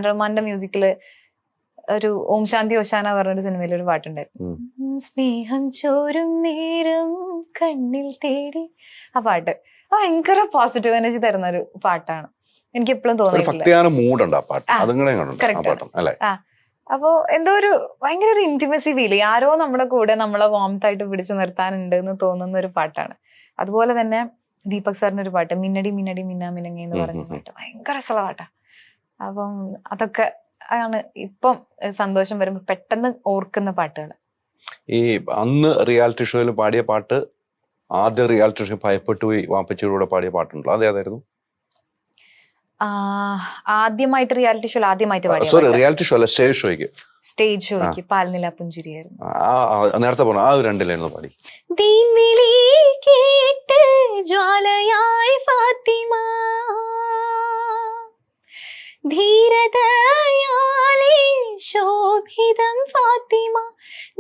[SPEAKER 1] റഹ്മാന്റെ മ്യൂസിക്കില് ഒരു ഓം ശാന്തി ഓശാന പറഞ്ഞൊരു സിനിമയിൽ ഒരു പാട്ടുണ്ടായിരുന്നു, സ്നേഹം ചോരും നേരം കണ്ണിൽ തേടി. ആ പാട്ട് ഭയങ്കര പോസിറ്റീവ് എനർജി തരുന്ന ഒരു പാട്ടാണ്. എനിക്ക് എപ്പോഴും തോന്നിയിട്ടില്ല. അപ്പോ എന്തോ ഒരു ഭയങ്കര ഒരു ഇന്റിമസി ഫീൽ ചെയ്യും. ആരോ നമ്മുടെ കൂടെ നമ്മളെ വാംതായിട്ട് പിടിച്ചു നിർത്താനുണ്ട് എന്ന് തോന്നുന്ന ഒരു പാട്ടാണ്. അതുപോലെ തന്നെ ദീപക് സാറിന്റെ ഒരു പാട്ട് മിന്നടി മിന്നടി മിന്നാ മിനങ്ങി എന്ന് പറഞ്ഞ പാട്ട് ഭയങ്കര രസമുള്ള പാട്ടാ. അപ്പം അതൊക്കെ ആണ് ഇപ്പം സന്തോഷം വരുമ്പോ പെട്ടെന്ന് ഓർക്കുന്ന പാട്ടുകൾ.
[SPEAKER 2] ഈ അന്ന് റിയാലിറ്റി ഷോയിൽ പാടിയ പാട്ട്, ആദ്യ റിയാലിറ്റി ഷോ ഭയപ്പെട്ടു പോയി വാപ്പച്ചിയുടെ പാടിയ പാട്ടുണ്ടല്ലോ, അതേതായിരുന്നു?
[SPEAKER 1] ആദ്യമായിട്ട് റിയാലിറ്റി ഷോയിൽ
[SPEAKER 2] റിയാലിറ്റി ഷോ അല്ല, സ്റ്റേജ് ഷോയ്ക്ക്
[SPEAKER 1] പാൽനില പുഞ്ചിരിയായിരുന്നു.
[SPEAKER 2] നേരത്തെ പറഞ്ഞു ആ രണ്ടിലായിരുന്നു പാടി.
[SPEAKER 1] കേട്ട് ജ്വാലയായി ഫാത്തിമ, ധീരതയാലേ ശോഭിതം ഫാത്തിമ,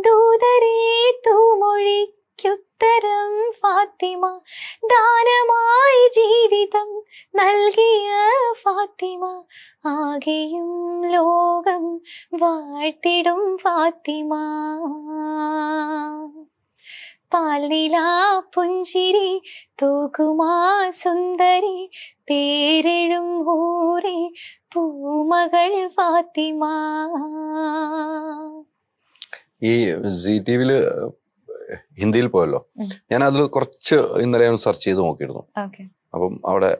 [SPEAKER 1] ദൂതരേ തൂമൊഴിക്കുത്തരം ഫാത്തിമ, ദാനമായി ജീവിതം നൽകിയ ഫാത്തിമ, ആ ആകെയും ലോകം വാഴ്ത്തിടും ഫാത്തിമ, പാൽനിലാ പുഞ്ചിരി തൂകുമാ സുന്ദരി, പേരെഴും ഊരെ പൂമകൾ ഫാത്തിമ.
[SPEAKER 2] ഈ ZTVയില് ഹിന്ദിയിൽ പോയല്ലോ, ഞാൻ അതിൽ കുറച്ച് ഇന്നലെ ഒന്ന് സെർച്ച് ചെയ്ത് നോക്കിയിരുന്നു. അപ്പം അവിടെ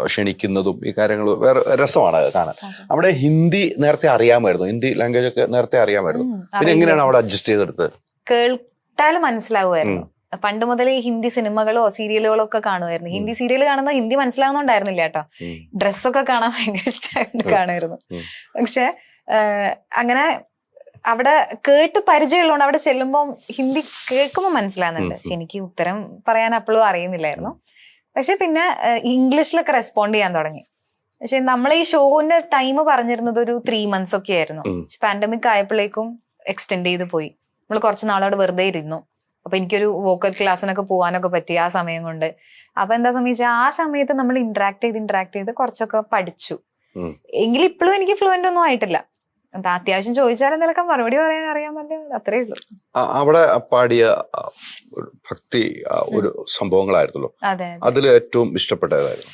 [SPEAKER 2] ക്ഷണിക്കുന്നതും ഈ കാര്യങ്ങൾ വേറെ രസമാണ് കാണാൻ. അവിടെ ഹിന്ദി നേരത്തെ അറിയാമായിരുന്നു, ഹിന്ദി ലാംഗ്വേജ് ഒക്കെ നേരത്തെ അറിയാമായിരുന്നു. പിന്നെ എങ്ങനെയാണ് അവിടെ അഡ്ജസ്റ്റ് ചെയ്തെടുത്തത്?
[SPEAKER 1] കേട്ടാൽ മനസ്സിലാവുമായിരുന്നു. പണ്ട് മുതൽ ഈ ഹിന്ദി സിനിമകളോ സീരിയലുകളോ ഒക്കെ കാണുമായിരുന്നു. ഹിന്ദി സീരിയൽ കാണുന്ന ഹിന്ദി മനസ്സിലാവുന്നുണ്ടായിരുന്നില്ല കേട്ടോ. ഡ്രസ്സൊക്കെ കാണാൻ ഭയങ്കര ഇഷ്ടമായിട്ട് കാണുമായിരുന്നു. പക്ഷെ അങ്ങനെ അവിടെ കേട്ട് പരിചയമുള്ളതുകൊണ്ട് അവിടെ ചെല്ലുമ്പോൾ ഹിന്ദി കേൾക്കുമ്പോൾ മനസ്സിലാകുന്നുണ്ട്. പക്ഷെ എനിക്ക് ഉത്തരം പറയാൻ അപ്പോഴും അറിയുന്നില്ലായിരുന്നു. പക്ഷെ പിന്നെ ഇംഗ്ലീഷിലൊക്കെ റെസ്പോണ്ട് ചെയ്യാൻ തുടങ്ങി. പക്ഷെ നമ്മൾ ഈ ഷോന്റെ ടൈം പറഞ്ഞിരുന്നത് ഒരു 3 months ഒക്കെ ആയിരുന്നു. പാൻഡമിക് ആയപ്പോഴേക്കും എക്സ്റ്റെൻഡ് ചെയ്ത് പോയി. നമ്മൾ കുറച്ച് നാളവിടെ വെറുതെ ഇരുന്നു. അപ്പൊ എനിക്കൊരു വോക്കൽ ക്ലാസ്സിനൊക്കെ പോകാനൊക്കെ പറ്റി ആ സമയം കൊണ്ട്. അപ്പൊ എന്താ സംഭവിച്ചാൽ ആ സമയത്ത് നമ്മൾ ഇന്ററാക്ട് ചെയ്ത് കുറച്ചൊക്കെ പഠിച്ചു. എങ്കിലും ഇപ്പോഴും എനിക്ക് ഫ്ലുവന്റ് ഒന്നും ആയിട്ടില്ല. അത്യാവശ്യം ചോദിച്ചാൽ എന്തെങ്കിലും മറുപടി പറയാൻ അറിയാൻ പറ്റില്ല, അത്രേ ഉള്ളൂ.
[SPEAKER 2] അവിടെ പാടിയ ഭക്തി ഒരു സംഭവങ്ങളായിരുന്നല്ലോ, അതിൽ ഏറ്റവും ഇഷ്ടപ്പെട്ടതായിരുന്നു?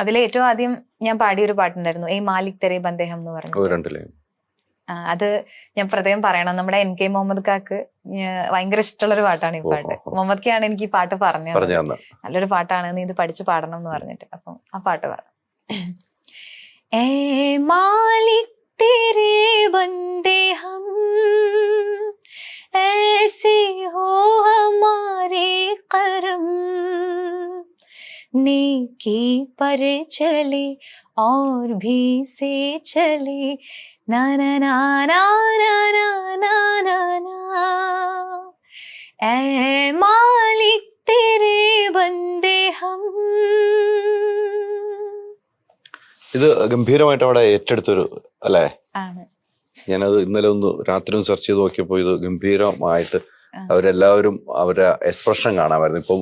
[SPEAKER 1] അതിലെ ഏറ്റവും ആദ്യം ഞാൻ പാടിയൊരു പാട്ടുണ്ടായിരുന്നു, ഏ മാലിക് തെരേ ബന്ദേഹം എന്ന് പറഞ്ഞു. അത് ഞാൻ പ്രത്യേകം പറയണം, നമ്മുടെ NK മുഹമ്മദ് കാക്ക് ഭയങ്കര ഇഷ്ടമുള്ളൊരു പാട്ടാണ് ഈ പാട്ട്. മുഹമ്മദ് ഖാണ് എനിക്ക് ഈ പാട്ട് പറഞ്ഞത്, നല്ലൊരു പാട്ടാണ്, നീ ഇത് പഠിച്ചു പാടണം എന്ന് പറഞ്ഞിട്ട്. അപ്പം ആ പാട്ട് പാടാം. ഏ മാലിക് തെരേ ബന്ദേ ഹം, ऐसे हो हमारे करम, नेकी पर चले और भी से चले, ना ना ना ना ना ना ना ना, ऐ मालिक तेरे बंदे हम.
[SPEAKER 2] ഇത് ഗംഭീരമായിട്ട് അവിടെ ഏറ്റെടുത്തൊരു അല്ലേ?
[SPEAKER 1] ആണ്.
[SPEAKER 2] ഞാനത് ഇന്നലെ ഒന്ന് രാത്രി ഒന്ന് സെർച്ച് ചെയ്ത് നോക്കിയപ്പോൾ ഇത് ഗംഭീരമായിട്ട് അവരെല്ലാവരും അവരുടെ എക്സ്പ്രഷൻ കാണാമായിരുന്നു. ഇപ്പം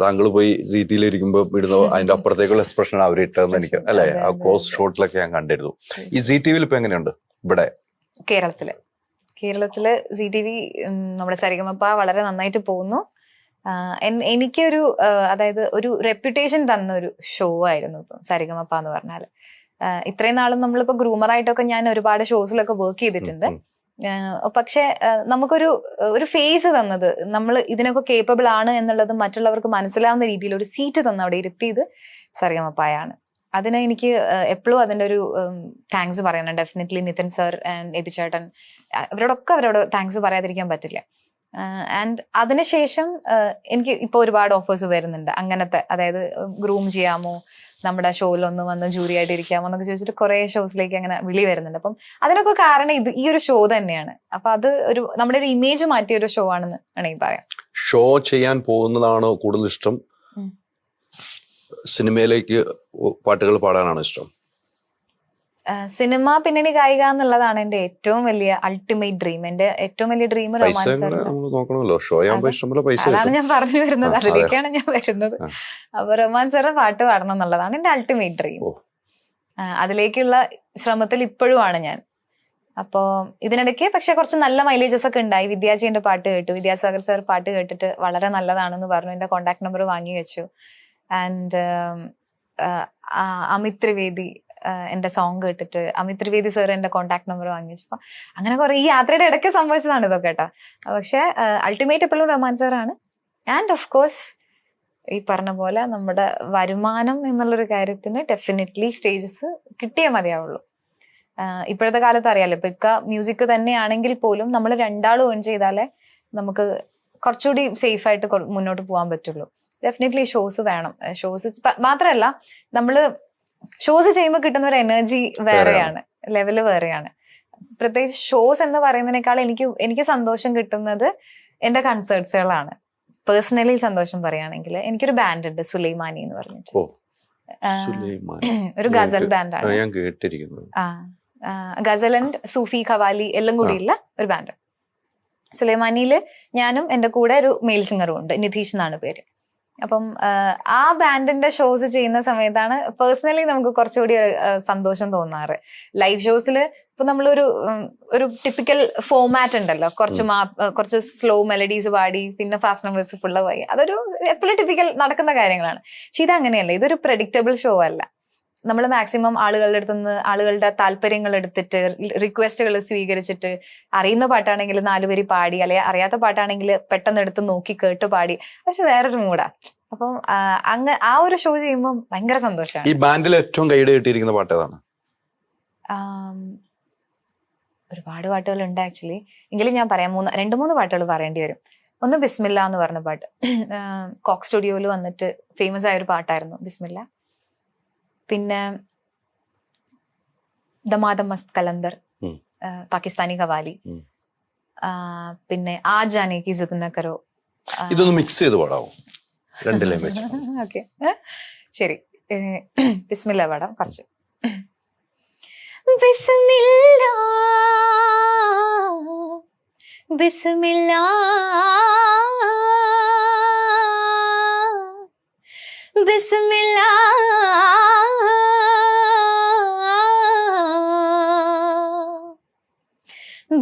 [SPEAKER 2] താങ്കൾ പോയി ZTVയിലിരിക്കുമ്പോൾ ഇടുന്ന അതിന്റെ അപ്പുറത്തേക്കുള്ള എക്സ്പ്രഷൻ അവർ ഇട്ടതെന്ന് എനിക്ക് അല്ലെ, ആ ക്ലോസ് ഷോട്ടിലൊക്കെ ഞാൻ കണ്ടിരുന്നു. ഈ ZTVയിൽ ഇപ്പൊ എങ്ങനെയുണ്ട്? ഇവിടെ കേരളത്തില്
[SPEAKER 1] ZTV നമ്മുടെ സരിഗമപ്പ വളരെ നന്നായിട്ട് പോകുന്നു. എനിക്കൊരു അതായത് ഒരു റെപ്യൂട്ടേഷൻ തന്ന ഒരു ഷോ ആയിരുന്നു ഇപ്പം സരിഗമപ്പ എന്ന് പറഞ്ഞാൽ. ഇത്രയും നാളും നമ്മളിപ്പോ ഗ്രൂമറായിട്ടൊക്കെ ഞാൻ ഒരുപാട് ഷോസിലൊക്കെ വർക്ക് ചെയ്തിട്ടുണ്ട്. പക്ഷെ നമുക്കൊരു ഫേസ് തന്നത്, നമ്മൾ ഇതിനൊക്കെ കേപ്പബിൾ ആണ് എന്നുള്ളത് മറ്റുള്ളവർക്ക് മനസ്സിലാവുന്ന രീതിയിൽ ഒരു സീറ്റ് തന്ന് അവിടെ ഇരുത്തിയത് സരിഗമപ്പയാണ്. അതിന് എനിക്ക് എപ്പോഴും അതിൻ്റെ ഒരു താങ്ക്സ് പറയണം. Definitely Nitin sir and Abi ചേട്ടൻ, അവരോട് താങ്ക്സ് പറയാതിരിക്കാൻ പറ്റില്ല. ആൻഡ് അതിനുശേഷം എനിക്ക് ഇപ്പോൾ ഒരുപാട് ഓഫേഴ്സ് വരുന്നുണ്ട് അങ്ങനത്തെ, അതായത് ഗ്രൂം ചെയ്യാമോ, നമ്മുടെ ഷോയിലൊന്ന് വന്ന് ജൂറി ആയിട്ട് ഇരിക്കാമോ എന്നൊക്കെ ചോദിച്ചിട്ട് കുറെ ഷോസിലേക്ക് അങ്ങനെ വിളി വരുന്നുണ്ട്. അപ്പം അതിനൊക്കെ കാരണം ഈ ഒരു ഷോ തന്നെയാണ്. അപ്പൊ അത് നമ്മുടെ ഒരു ഇമേജ് മാറ്റിയ ഒരു ഷോ ആണെന്ന് വേണമെങ്കിൽ പറയാം.
[SPEAKER 2] ഷോ ചെയ്യാൻ പോകുന്നതാണോ കൂടുതൽ ഇഷ്ടം, സിനിമയിലേക്ക് പാട്ടുകൾ പാടാനാണോ ഇഷ്ടം?
[SPEAKER 1] സിനിമ പിന്നണി ഗായിക എന്നുള്ളതാണ് എന്റെ ഏറ്റവും വലിയ അൾട്ടിമേറ്റ് ഡ്രീം. എന്റെ ഏറ്റവും വലിയ ഡ്രീം റൊമാൻസ്. അതാണ് ഞാൻ പറഞ്ഞു വരുന്നത്, അതിലേക്കാണ് ഞാൻ വരുന്നത്. അപ്പൊ റൊമാൻസറുടെ പാട്ട് പാടണം എന്നുള്ളതാണ് എന്റെ അൾട്ടിമേറ്റ് ഡ്രീം. അതിലേക്കുള്ള ശ്രമത്തിൽ ഇപ്പോഴുമാണ് ഞാൻ. അപ്പോ ഇതിനിടയ്ക്ക് പക്ഷെ കുറച്ച് നല്ല മൈലേജസ് ഒക്കെ ഉണ്ടായി. വിദ്യാജിന്റെ പാട്ട് കേട്ടു, വിദ്യാസാഗർ സാർ പാട്ട് കേട്ടിട്ട് വളരെ നല്ലതാണെന്ന് പറഞ്ഞു. എന്റെ കോണ്ടാക്ട് നമ്പർ വാങ്ങി വെച്ചു. ആൻഡ് അമിത് ത്രിവേദി എന്റെ സോങ് കേട്ടിട്ട് അമിത് ത്രിവേദി സാർ എന്റെ കോണ്ടാക്ട് നമ്പർ വാങ്ങിച്ചപ്പോ അങ്ങനെ കുറെ ഈ യാത്രയുടെ ഇടയ്ക്ക് സംഭവിച്ചതാണ് ഇതൊക്കെ കേട്ടോ. പക്ഷെ അൾട്ടിമേറ്റ് എപ്പോഴും റൊമാൻസറാണ്. ആൻഡ് ഓഫ് കോഴ്സ് ഈ പറഞ്ഞ പോലെ നമ്മുടെ വരുമാനം എന്നുള്ളൊരു കാര്യത്തിന് ഡെഫിനറ്റ്ലി സ്റ്റേജസ് കിട്ടിയേ മതിയാവുള്ളൂ. ഇപ്പോഴത്തെ കാലത്ത് അറിയാലോ, ഇപ്പൊ മ്യൂസിക് തന്നെയാണെങ്കിൽ പോലും നമ്മൾ രണ്ടാളും ഏൺ ചെയ്താലേ നമുക്ക് കുറച്ചുകൂടി സേഫ് ആയിട്ട് മുന്നോട്ട് പോകാൻ പറ്റുള്ളൂ. ഡെഫിനറ്റ്ലി ഷോസ് വേണം. ഷോസ് മാത്രമല്ല, നമ്മള് ഷോസ് ചെയ്യുമ്പോൾ കിട്ടുന്ന ഒരു എനർജി വേറെയാണ്, ലെവല് വേറെയാണ്. പ്രത്യേകിച്ച് ഷോസ് എന്ന് പറയുന്നതിനേക്കാൾ എനിക്ക് സന്തോഷം കിട്ടുന്നത് എന്റെ കൺസേർട്സുകളാണ്. പേഴ്സണലി സന്തോഷം പറയുകയാണെങ്കിൽ എനിക്കൊരു ബാൻഡ് ഉണ്ട്, സുലൈമാനി എന്ന് പറഞ്ഞിട്ട്, ഒരു ഗസൽ ബാൻഡാണ്. ഗസൽ ആൻഡ് സൂഫി ഖവാലി എല്ലാം കൂടിയുള്ള ഒരു ബാൻഡ്. സുലൈമാനിയില് ഞാനും എന്റെ കൂടെ ഒരു മെയിൽ സിംഗറും ഉണ്ട്, നിതീഷ് എന്നാണ് പേര്. അപ്പം ആ ബാൻഡിന്റെ ഷോസ് ചെയ്യുന്ന സമയത്താണ് പേഴ്സണലി നമുക്ക് കുറച്ചുകൂടി സന്തോഷം തോന്നാറ്. ലൈവ് ഷോസിൽ ഇപ്പൊ നമ്മളൊരു ടിപ്പിക്കൽ ഫോമാറ്റ് ഉണ്ടല്ലോ, കുറച്ച് സ്ലോ മെലഡീസ് പാടി പിന്നെ ഫാസ്റ്റ് നമ്പേഴ്സ് ഫുള്ള് പോയി, അതൊരു എപ്പോഴും ടിപ്പിക്കൽ നടക്കുന്ന കാര്യങ്ങളാണ്. പക്ഷെ ഇതങ്ങനെയല്ല, ഇതൊരു പ്രഡിക്റ്റബിൾ ഷോ അല്ല. നമ്മൾ മാക്സിമം ആളുകളുടെ അടുത്തുനിന്ന് ആളുകളുടെ താല്പര്യങ്ങൾ എടുത്തിട്ട് റിക്വസ്റ്റുകൾ സ്വീകരിച്ചിട്ട്, അറിയുന്ന പാട്ടാണെങ്കിൽ 4 വരി പാടി, അല്ലെങ്കിൽ അറിയാത്ത പാട്ടാണെങ്കിൽ പെട്ടെന്ന് എടുത്ത് നോക്കി കേട്ട് പാടി, അതൊരു വേറൊരു മൂടാ. അപ്പം ആ ഒരു ഷോ ചെയ്യുമ്പോൾ ഭയങ്കര സന്തോഷമാണ്.
[SPEAKER 2] ഈ ബാൻഡിൽ ഏറ്റവും കൈയ്യടി കിട്ടിയിരിക്കുന്ന പാട്ട് ഏതാണ്?
[SPEAKER 1] ഒരുപാട് പാട്ടുകൾ ഉണ്ട് ആക്ച്വലി, എങ്കിലും ഞാൻ പറയാം 2-3 പാട്ടുകൾ പറയേണ്ടി വരും. ഒന്ന് ബിസ്മില്ല എന്ന് പറഞ്ഞ പാട്ട്, കോക്ക് സ്റ്റുഡിയോയിൽ വന്നിട്ട് ഫേമസ് ആയ ഒരു പാട്ടായിരുന്നു ബിസ്മില്ല. പിന്നെ ദമാദം മസ്ത് കലന്ദർ, പാകിസ്ഥാനി ഖവാലി, പിന്നെ ആ ജാനെ കി ജിദ് ന കരോ.
[SPEAKER 2] ഇതൊന്ന് മിക്സ് ചെയ്ത് പാടാവോ? 2 ലൈൻ വെച്ച്.
[SPEAKER 1] ഓക്കെ, ശരി. ബിസ്മില്ല പാടാം കുറച്ച്. ബിസ്മില്ല ബിസ്മില്ല ബിസ്മില്ല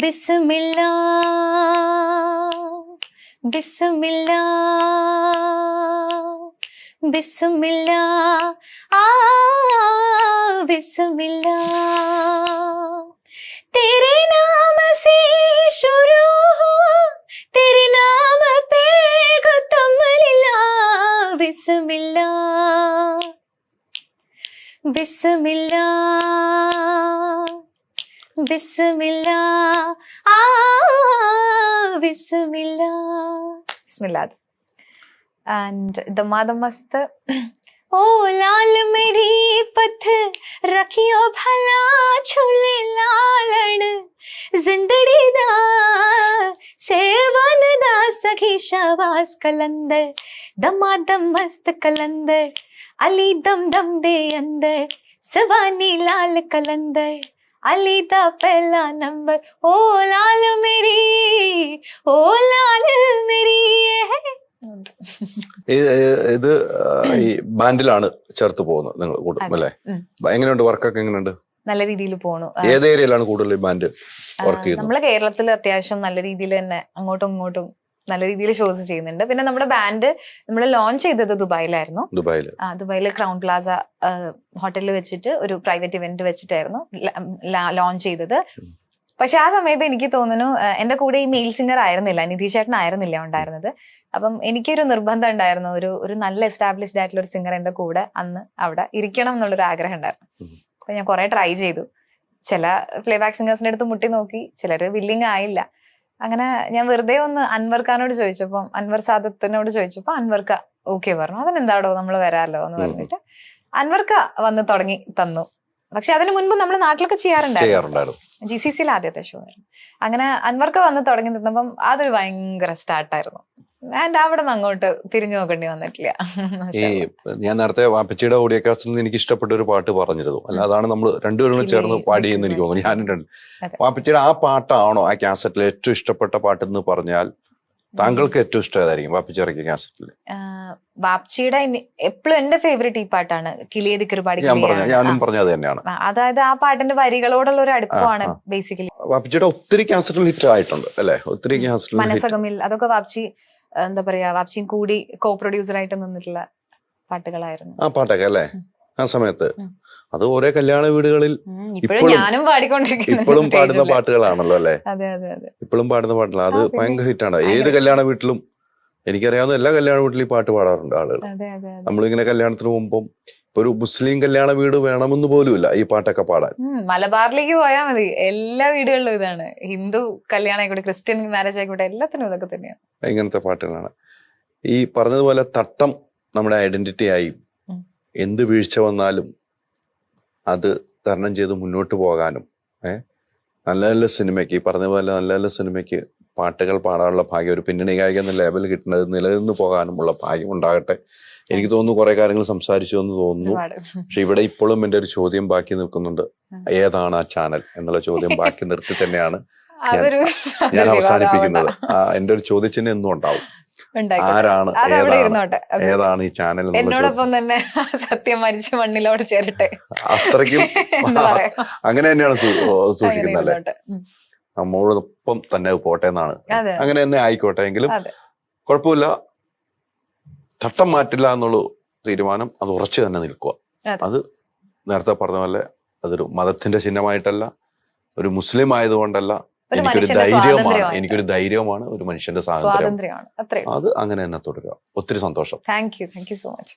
[SPEAKER 1] ബിസ്മില്ലാ ബിസ്മില്ലാ ബിസ്മില്ലാ ബിസ്മില്ലാ तेरे नाम से शुरू हुआ, तेरे नाम पे ख़त्म लिला. बिस्मिल्ला बिस्मिल्ला बिस्मिल्ला बिस्मिल्ला बिस्मिल्ला. And दमादम मस्त. ओ लाल मेरी पथ रखियो भला झूले लालण, जिंदड़ी दा सेवन दा सखी शहबाज कलंदर, दमादम मस्त कलंदर, अली दम दम दे अंदर, सवानी लाल कलंदर, अली दा पहला नंबर. ओ लाल मेरी
[SPEAKER 2] ഇത് ഈ ബാൻഡിലാണ് ചേർത്ത് പോകുന്നത് നിങ്ങൾ കൂടുതൽ അല്ലേ? എങ്ങനെയുണ്ട് വർക്കൊക്കെ? എങ്ങനെയുണ്ട്?
[SPEAKER 1] നല്ല രീതിയിൽ പോണു.
[SPEAKER 2] ഏത് ഏരിയയിലാണ് കൂടുതൽ ബാൻഡ് വർക്ക് ചെയ്യുന്നത്?
[SPEAKER 1] നമ്മള് കേരളത്തിൽ അത്യാവശ്യം നല്ല രീതിയിൽ തന്നെ അങ്ങോട്ടും ഇങ്ങോട്ടും നല്ല രീതിയിൽ ഷോസ് ചെയ്യുന്നുണ്ട്. പിന്നെ നമ്മുടെ ബാൻഡ് നമ്മൾ ലോഞ്ച് ചെയ്തത് ദുബായിലായിരുന്നു. ദുബായില് ക്രൗൺ പ്ലാസ ഹോട്ടലിൽ വെച്ചിട്ട് ഒരു പ്രൈവറ്റ് ഇവന്റ് വെച്ചിട്ടായിരുന്നു ലോഞ്ച് ചെയ്തത്. പക്ഷെ ആ സമയത്ത് എനിക്ക് തോന്നുന്നു എന്റെ കൂടെ ഈ മെയിൽ സിംഗർ ആയിരുന്നില്ല, നിതീഷ് ചേട്ടൻ ആയിരുന്നില്ല ഉണ്ടായിരുന്നത്. അപ്പം എനിക്കൊരു നിർബന്ധം ഉണ്ടായിരുന്നു, ഒരു നല്ല എസ്റ്റാബ്ലിഷ്ഡ് ആയിട്ടുള്ള ഒരു സിംഗർ എന്റെ കൂടെ അന്ന് അവിടെ ഇരിക്കണം എന്നുള്ളൊരു ആഗ്രഹം ഉണ്ടായിരുന്നു. അപ്പൊ ഞാൻ കുറെ ട്രൈ ചെയ്തു. ചില പ്ലേബാക്ക് സിംഗേഴ്സിന്റെ അടുത്ത് മുട്ടി നോക്കി, ചിലര് വില്ലിങ് ആയില്ല. അങ്ങനെ ഞാൻ വെറുതെ ഒന്ന് അൻവർ ഖാനോട് ചോദിച്ചപ്പം, അൻവർ സാദത്തിനോട് ചോദിച്ചപ്പോ അൻവർ ഖാ ഓക്കെ പറഞ്ഞു. അതിനെന്താടോ നമ്മൾ വരാലോ എന്ന് പറഞ്ഞിട്ട് അൻവർ ഖാ വന്ന് തുടങ്ങി തന്നു. പക്ഷെ അതിന് മുൻപ് നമ്മൾ നാട്ടിലൊക്കെ ചെയ്യാറുണ്ടായിരുന്നു. GCC ആദ്യത്തെ ഷോ ആയിരുന്നു. അങ്ങനെ അൻവർക്ക് വന്ന് തുടങ്ങി നിന്നപ്പം അതൊരു ഭയങ്കര സ്റ്റാർട്ടായിരുന്നു. ആൻഡ് അവിടെ നിന്ന് അങ്ങോട്ട് തിരിഞ്ഞു നോക്കേണ്ടി വന്നിട്ടില്ല.
[SPEAKER 2] ഈ ഞാൻ നേരത്തെ വാപ്പച്ചിയുടെ ഓഡിയോ കാസ്റ്റിൽ നിന്ന് എനിക്ക് ഇഷ്ടപ്പെട്ട ഒരു പാട്ട് പറഞ്ഞിരുന്നു. അല്ല, അതാണ് നമ്മൾ രണ്ടുപേരും ചേർന്ന് പാടിയെന്ന് എനിക്ക് തോന്നുന്നു. ഞാനും വാപ്പച്ചിയുടെ ആ പാട്ടാണോ ആ കാസറ്റിൽ ഏറ്റവും ഇഷ്ടപ്പെട്ട പാട്ടെന്ന് പറഞ്ഞാൽ താങ്കൾക്ക് ഏറ്റവും ഇഷ്ടമായിരിക്കും വാപ്പച്ചി ഇറക്കിയ കാസറ്റിൽ?
[SPEAKER 1] വാപ്ചിയുടെ എപ്പോഴും എന്റെ ഫേവറേറ്റ് ഈ പാട്ടാണ്, കിളിയേതിക്കൊരു പാടി.
[SPEAKER 2] ഞാനും പറഞ്ഞത് തന്നെയാണ്.
[SPEAKER 1] അതായത് ആ പാട്ടിന്റെ വരികളോടുള്ള ഒരു അടുപ്പമാണ് ബേസിക്കലി.
[SPEAKER 2] വാപ്ചിയുടെ ഒത്തിരി കാസറ്റുകൾ ഹിറ്റ് ആയിട്ടുണ്ട് അല്ലെ? ഒത്തിരി കാസറ്റുകൾ.
[SPEAKER 1] മനസകമിൽ അതൊക്കെ വാപ്ചി എന്താ പറയാ, വാപ്ചിയും കൂടി കോ പ്രൊഡ്യൂസർ ആയിട്ട് നിന്നിട്ടുള്ള പാട്ടുകളായിരുന്നു ആ പാട്ടൊക്കെ
[SPEAKER 2] അല്ലെ? ആ സമയത്ത് അത് ഓരോ കല്യാണ വീടുകളിൽ
[SPEAKER 1] ഞാനും പാടിക്കൊണ്ടിരിക്കുന്നു.
[SPEAKER 2] ഇപ്പോഴും പാടുന്ന പാട്ടുകളാണല്ലോ അല്ലെ?
[SPEAKER 1] അതെ അതെ അതെ,
[SPEAKER 2] ഇപ്പോഴും പാടുന്ന പാട്ടുകൾ. അത് ഭയങ്കര ഹിറ്റാണ്. ഏത് കല്യാണ വീട്ടിലും, എനിക്കറിയാവുന്ന എല്ലാ കല്യാണ വീട്ടിലും ഈ പാട്ട് പാടാറുണ്ട് ആളുകൾ. നമ്മളിങ്ങനെ കല്യാണത്തിന് മുമ്പും ഇപ്പൊ ഒരു മുസ്ലിം കല്യാണ വീട് വേണമെന്ന് പോലുമില്ല ഈ പാട്ടൊക്കെ പാടാൻ.
[SPEAKER 1] മലബാറിലേക്ക് പോയാൽ മതി, എല്ലാ വീടുകളിലും ഇതാണ്. ഹിന്ദു കല്യാണം ആയിക്കോട്ടെ, ക്രിസ്ത്യൻ മാരേജ് ആയിക്കോട്ടെ, എല്ലാത്തിനും ഇതൊക്കെ തന്നെയാണ്.
[SPEAKER 2] ഇങ്ങനത്തെ പാട്ടുകളാണ്. ഈ പറഞ്ഞതുപോലെ തട്ടം നമ്മുടെ ഐഡന്റിറ്റി ആയി, എന്ത് വീഴ്ച വന്നാലും അത് തരണം ചെയ്ത് മുന്നോട്ട് പോകാനും നല്ല നല്ല സിനിമയ്ക്ക്, ഈ പറഞ്ഞ പോലെ നല്ല നല്ല സിനിമയ്ക്ക് പാട്ടുകൾ പാടാനുള്ള ഭാഗ്യം, ഒരു പിന്നണി ഗായിക എന്ന ലേബൽ കിട്ടുന്നത് നിലനിന്ന് പോകാനുമുള്ള ഭാഗ്യം ഉണ്ടാകട്ടെ. എനിക്ക് തോന്നുന്നു കുറെ കാര്യങ്ങൾ സംസാരിച്ചു എന്ന് തോന്നുന്നു. പക്ഷെ ഇവിടെ ഇപ്പോഴും എൻ്റെ ഒരു ചോദ്യം ബാക്കി നിൽക്കുന്നുണ്ട്. ഏതാണ് ആ ചാനൽ എന്നുള്ള ചോദ്യം ബാക്കി നിർത്തി തന്നെയാണ് ഞാൻ അവസാനിപ്പിക്കുന്നത്. എൻ്റെ ഒരു ചോദ്യചിഹ്നം എന്നും ഉണ്ടാവും. ആരാണ്
[SPEAKER 1] അതവിടെ ഇരുന്നോട്ടെ.
[SPEAKER 2] ഏതാണ് ഈ ചാനൽ
[SPEAKER 1] എന്നോടൊപ്പം തന്നെ സത്യം മരിച്ച മണ്ണിലോട് ചേരട്ടെ.
[SPEAKER 2] അത്രയ്ക്കും
[SPEAKER 1] എന്ന് പറയാം.
[SPEAKER 2] അങ്ങനെ തന്നെയാണ് സൂക്ഷിക്കുന്നത് അല്ലെ.
[SPEAKER 1] ഇരുന്നോട്ടെ.
[SPEAKER 2] നമ്മോടൊപ്പം തന്നെ പോട്ടെ എന്നാണ്.
[SPEAKER 1] അതെ.
[SPEAKER 2] അങ്ങനെ തന്നെ ആയിക്കോട്ടെ. എങ്കിലും
[SPEAKER 1] അതെ.
[SPEAKER 2] കുഴപ്പമില്ല, തട്ടം മാറ്റില്ല എന്നുള്ള തീരുമാനം അത് ഉറച്ചു തന്നെ നിൽക്കുക.
[SPEAKER 1] അതെ.
[SPEAKER 2] അത് നേരത്തെ പറഞ്ഞ പോലെ അതൊരു മതത്തിന്റെ ചിഹ്നമായിട്ടല്ല, ഒരു മുസ്ലിം ആയതുകൊണ്ടല്ല, എനിക്കൊരു
[SPEAKER 1] മനുഷ്യന്റെ
[SPEAKER 2] ധൈര്യമാണ്, ഒരു മനുഷ്യന്റെ സ്വാതന്ത്ര്യം.
[SPEAKER 1] സ്വാതന്ത്ര്യമാണ്. അത്രയും
[SPEAKER 2] അത് അങ്ങനെ തന്നെ തുടരുക. ഒത്തിരി സന്തോഷം.
[SPEAKER 1] Thank you so much.